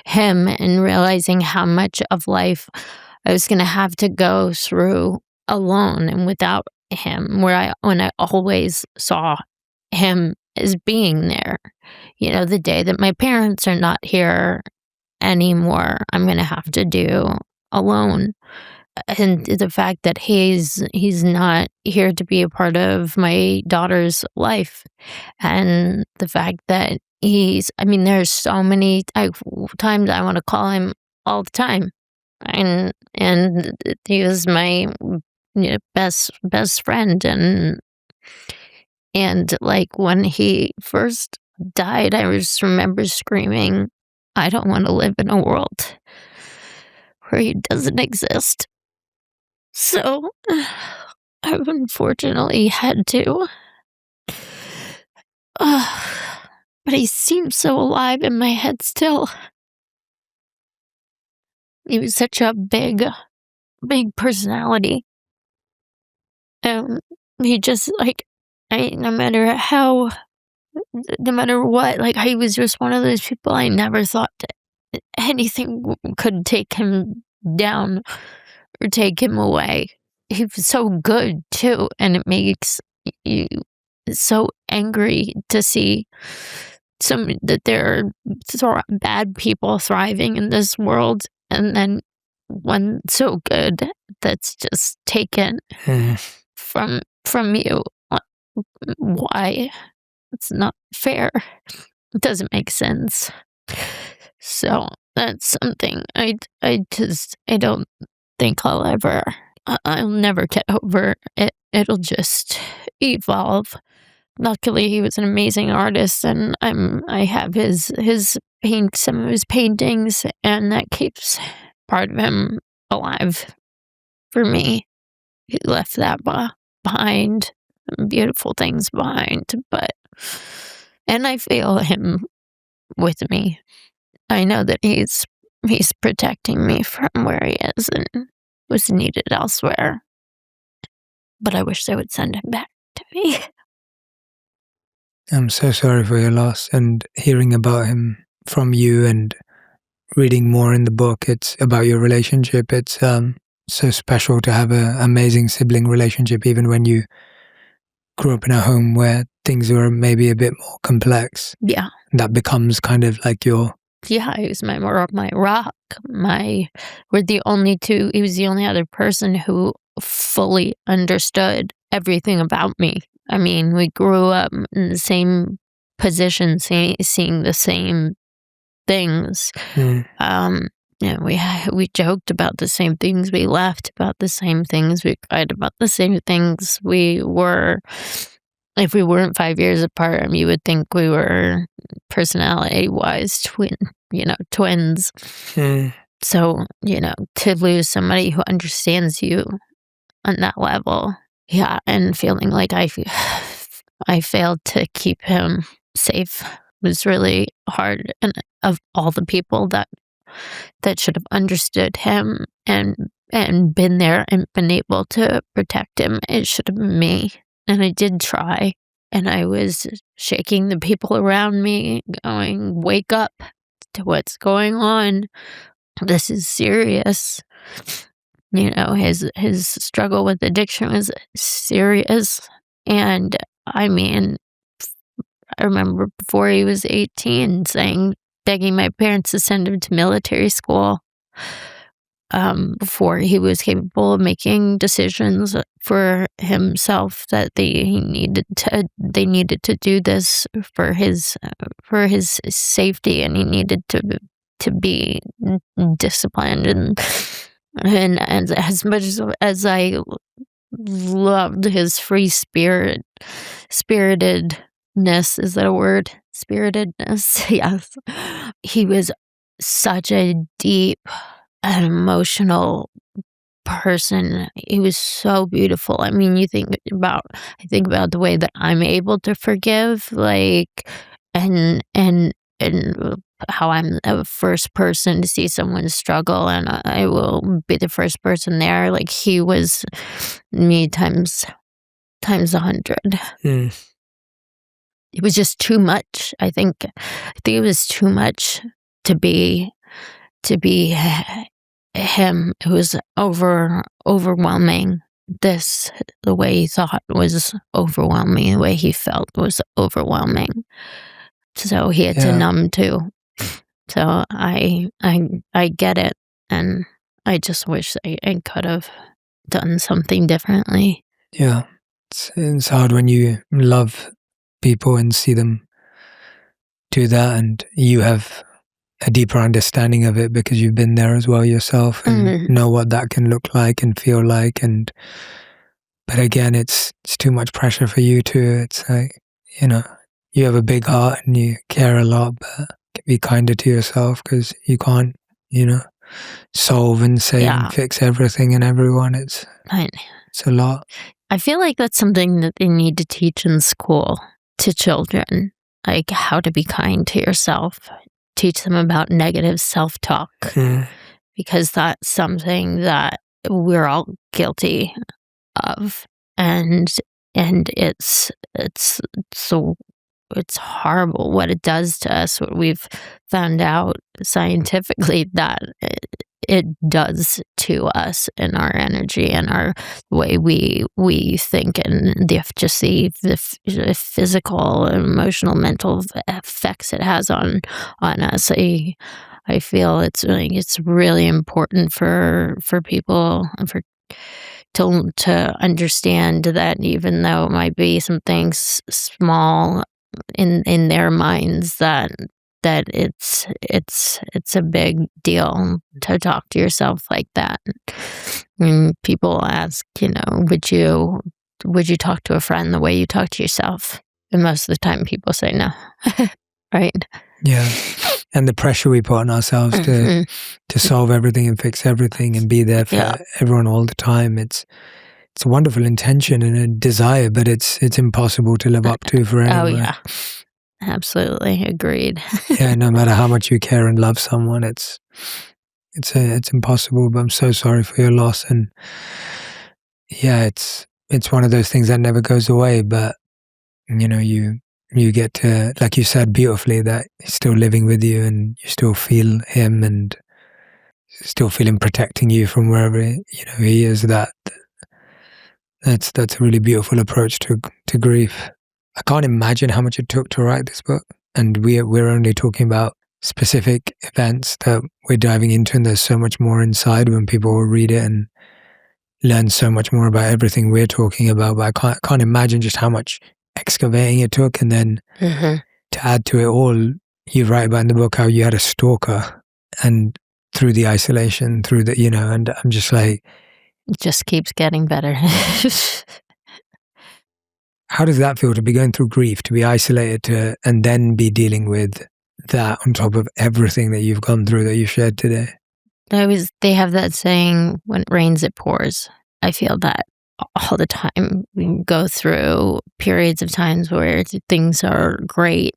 him and realizing how much of life I was going to have to go through alone and without him, when I always saw him as being there. The day that my parents are not here anymore, I'm going to have to do alone. And the fact that he's not here to be a part of my daughter's life, and the fact that there's so many times I want to call him all the time, and he was my best friend, and like when he first died, I just remember screaming I don't want to live in a world where he doesn't exist. So, I've unfortunately had to. But he seems so alive in my head still. He was such a big personality. He just, like, no matter how, no matter what, like, he was just one of those people I never thought that anything could take him down or take him away. He was so good, too, and it makes you so angry to see that there are bad people thriving in this world, and then one so good that's just taken from you. Why? It's not fair. It doesn't make sense. So that's something I don't think I'll never get over it. It'll just evolve. Luckily, he was an amazing artist, and I have some of his paintings, and that keeps part of him alive for me. He left that behind, beautiful things behind, and I feel him with me. I know that he's protecting me from where he is and was needed elsewhere. But I wish they would send him back to me. I'm so sorry for your loss, and hearing about him from you and reading more in the book, it's about your relationship. It's so special to have an amazing sibling relationship, even when you grew up in a home where things were maybe a bit more complex. Yeah. That becomes kind of like your... Yeah, he was my rock. We're the only two, he was the only other person who fully understood everything about me. I mean, we grew up in the same position, seeing the same things. We joked about the same things. We laughed about the same things. We cried about the same things. If we weren't 5 years apart, you would think we were personality-wise twins. So, to lose somebody who understands you on that level, yeah, and feeling like I failed to keep him safe was really hard. And of all the people that should have understood him and been there and been able to protect him, it should have been me. And I did try, and I was shaking the people around me, going, "Wake up to what's going on. This is serious." His struggle with addiction was serious. And I mean, I remember before he was 18 begging my parents to send him to military school, before he was capable of making decisions for himself, that they needed to do this for his safety, and he needed to be disciplined. And as much as I loved his free spiritedness, is that a word? Spiritedness, yes. He was such a deep and emotional person. He was so beautiful. I mean, I think about the way that I'm able to forgive, and how I'm the first person to see someone struggle, and I will be the first person there. Like, he was me times 100. It was just too much. I think it was too much to be him. It was overwhelming. The way he thought was overwhelming. The way he felt was overwhelming. So he had to numb too. So I get it, and I just wish I could have done something differently. Yeah, it's hard when you love people and see them do that, and you have a deeper understanding of it because you've been there as well yourself, and know what that can look like and feel like. But again, it's too much pressure for you too. It's like, you have a big heart and you care a lot, but be kinder to yourself, because you can't, solve and save and fix everything and everyone. It's a lot. I feel like that's something that they need to teach in school to children, like how to be kind to yourself. Teach them about negative self-talk, because that's something that we're all guilty of, and it's horrible what it does to us. What we've found out scientifically that it does to us and our energy and our way we think, and the physical, emotional, mental effects it has on us. I feel it's really important for people to understand that, even though it might be something small in their minds, that it's a big deal to talk to yourself like that. When people ask, would you talk to a friend the way you talk to yourself? And most of the time people say no. Right? Yeah. And the pressure we put on ourselves to solve everything and fix everything and be there for everyone all the time. It's a wonderful intention and a desire, but it's impossible to live up to for anyone. Oh yeah. Absolutely. Agreed. Yeah, no matter how much you care and love someone, it's impossible. But I'm so sorry for your loss, and yeah, it's one of those things that never goes away. But you get to, like you said beautifully, that he's still living with you, and you still feel him, and still feel him protecting you from wherever he is. That's a really beautiful approach to grief. I can't imagine how much it took to write this book, and we're only talking about specific events that we're diving into, and there's so much more inside when people will read it and learn so much more about everything we're talking about. But I can't imagine just how much excavating it took, and then to add to it all, you write about in the book how you had a stalker, and through the isolation, through the and I'm just like, it just keeps getting better. How does that feel, to be going through grief, to be isolated, and then be dealing with that on top of everything that you've gone through that you shared today? They have that saying, when it rains, it pours. I feel that all the time. We go through periods of times where things are great,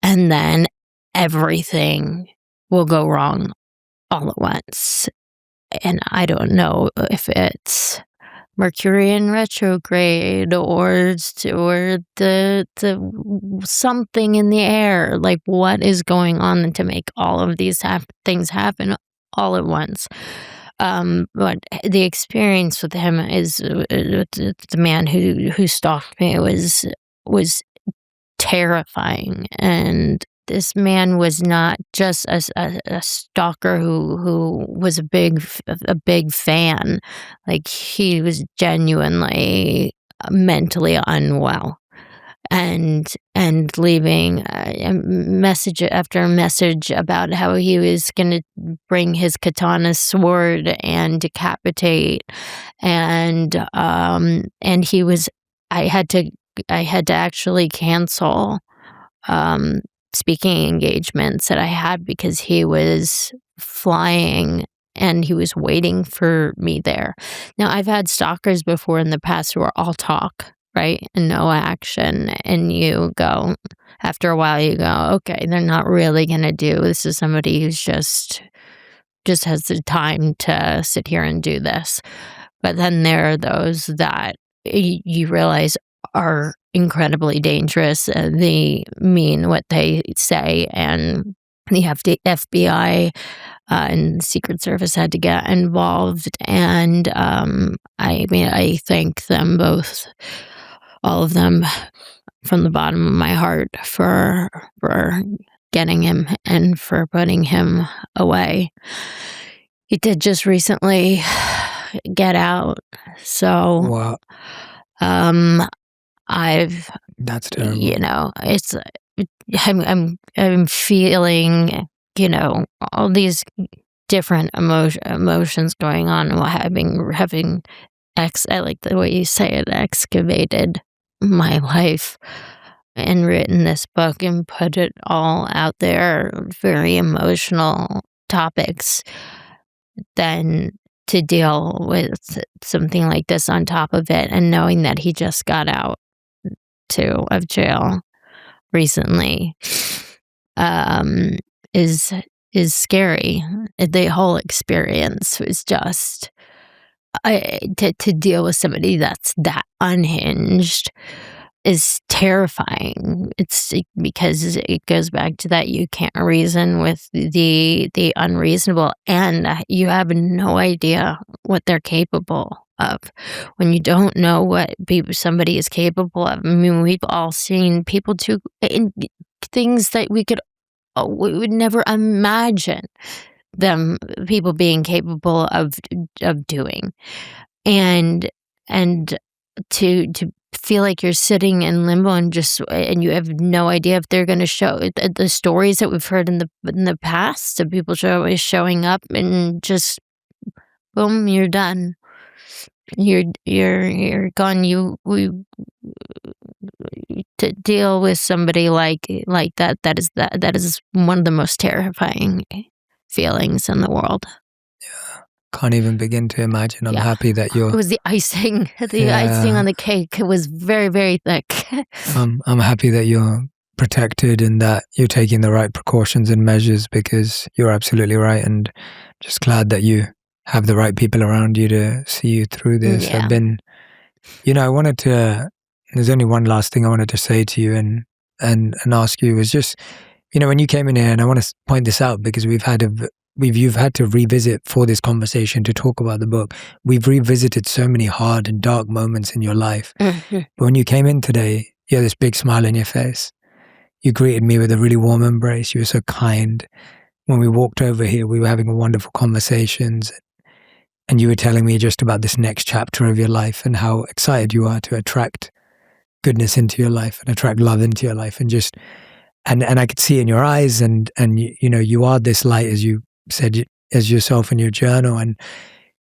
and then everything will go wrong all at once. And I don't know if it's Mercury in retrograde or the something in the air. Like, what is going on to make all of these things happen all at once? But the experience with him is the man who stalked me was terrifying. And this man was not just a stalker who was a big fan. Like, he was genuinely mentally unwell, and leaving message after message about how he was going to bring his katana sword and decapitate, and he was. I had to actually cancel speaking engagements that I had, because he was flying and he was waiting for me there. Now, I've had stalkers before in the past who are all talk, right, and no action, and you go, after a while you go, okay, they're not really gonna do this. Is somebody who's just has the time to sit here and do this. But then there are those that you realize are incredibly dangerous. They mean what they say, and the FBI and Secret Service had to get involved. And I thank them both, all of them, from the bottom of my heart for getting him and for putting him away. He did just recently get out, so wow. That's terrible. It's I'm feeling all these different emotions going on, while having I like the way you say it, excavated my life. and written this book and put it all out there, very emotional topics, than to deal with something like this on top of it, and knowing that he just got out too of jail recently, um, is scary. The whole experience was just to deal with somebody that's that unhinged is terrifying. It's because it goes back to that you can't reason with the unreasonable, and you have no idea what they're capable of. When you don't know what somebody is capable of, I mean, we've all seen people do things that we would never imagine people being capable of doing, and to feel like you're sitting in limbo and you have no idea if they're going to show the stories that we've heard in the past of people showing up and just boom, you're done. You're gone. To deal with somebody like that. That is one of the most terrifying feelings in the world. Can't even begin to imagine. I'm Yeah. happy that It was the icing. The icing on the cake. It was very, very thick. I'm happy that you're protected and that you're taking the right precautions and measures, because you're absolutely right. And just glad that you have the right people around you to see you through this. Yeah. I've been, I wanted to, there's only one last thing I wanted to say to you and ask you was just, when you came in here, and I want to point this out because you've had to revisit for this conversation to talk about the book. We've revisited so many hard and dark moments in your life. Mm-hmm. But when you came in today, you had this big smile on your face. You greeted me with a really warm embrace. You were so kind. When we walked over here, we were having wonderful conversations. And you were telling me just about this next chapter of your life and how excited you are to attract goodness into your life and attract love into your life. And just, and I could see in your eyes and you are this light, as you said as yourself in your journal. And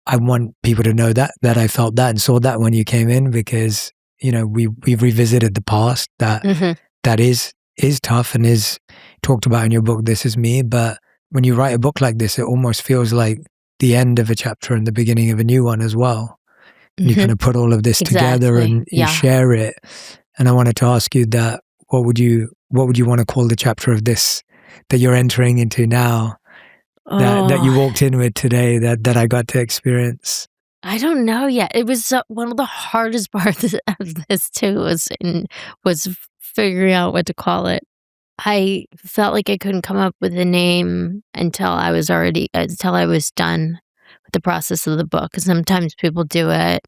I want people to know that I felt that and saw that when you came in, because, we've revisited the past that is tough and is talked about in your book, This Is Me. But when you write a book like this, it almost feels like the end of a chapter and the beginning of a new one as well. Mm-hmm. You kind of put all of this together and you share it. And I wanted to ask you that, what would you want to call the chapter of this that you're entering into now, that you walked in with today, that I got to experience? I don't know yet. It was one of the hardest parts of this too, was figuring out what to call it. I felt like I couldn't come up with a name until I was done with the process of the book. Because sometimes people do it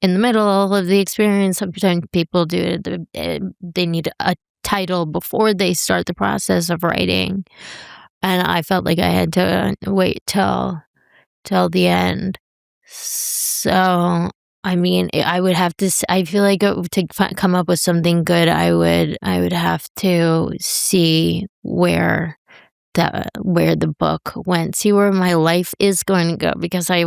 in the middle of the experience. Sometimes people do it. They need a title before they start the process of writing, and I felt like I had to wait till the end. So, I mean, I would have to. I feel like to come up with something good, I would have to see where the book went, see where my life is going to go, because I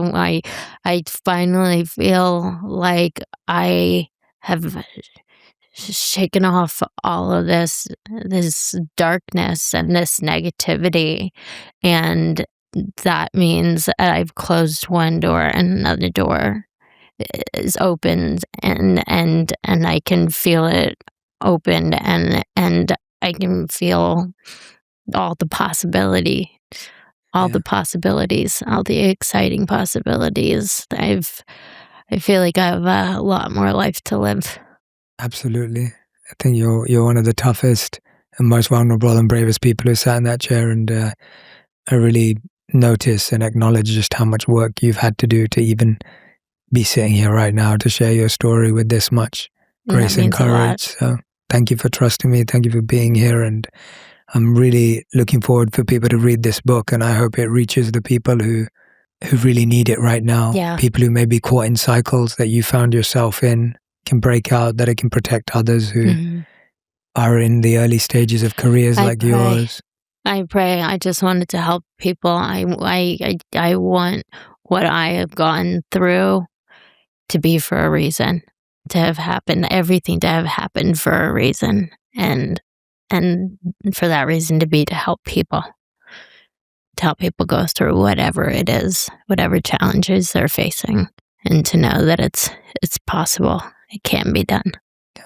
finally feel like I have shaken off all of this darkness and this negativity, and that means I've closed one door and another door is opened, and I can feel it opened, and I can feel all the possibility, the possibilities, all the exciting possibilities. I feel like I have a lot more life to live. Absolutely. I think you're one of the toughest and most vulnerable and bravest people who sat in that chair, and I really notice and acknowledge just how much work you've had to do to even be sitting here right now to share your story with this much grace and courage. So thank you for trusting me. Thank you for being here. And I'm really looking forward for people to read this book, and I hope it reaches the people who really need it right now. Yeah. People who may be caught in cycles that you found yourself in can break out, that it can protect others who are in the early stages of careers like yours. I pray. I just wanted to help people. I want what I have gone through to be for a reason, to have happened, everything to have happened for a reason. and for that reason to help people go through whatever it is, whatever challenges they're facing, and to know that it's possible. It can be done. Yeah.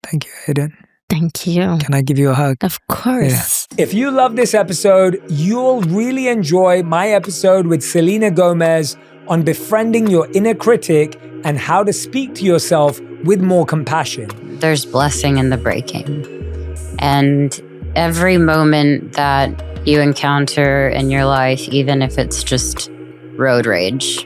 Thank you, Hayden. Thank you. Can I give you a hug? Of course. Yeah. If you love this episode, you'll really enjoy my episode with Selena Gomez on befriending your inner critic and how to speak to yourself with more compassion. There's blessing in the breaking. And every moment that you encounter in your life, even if it's just road rage,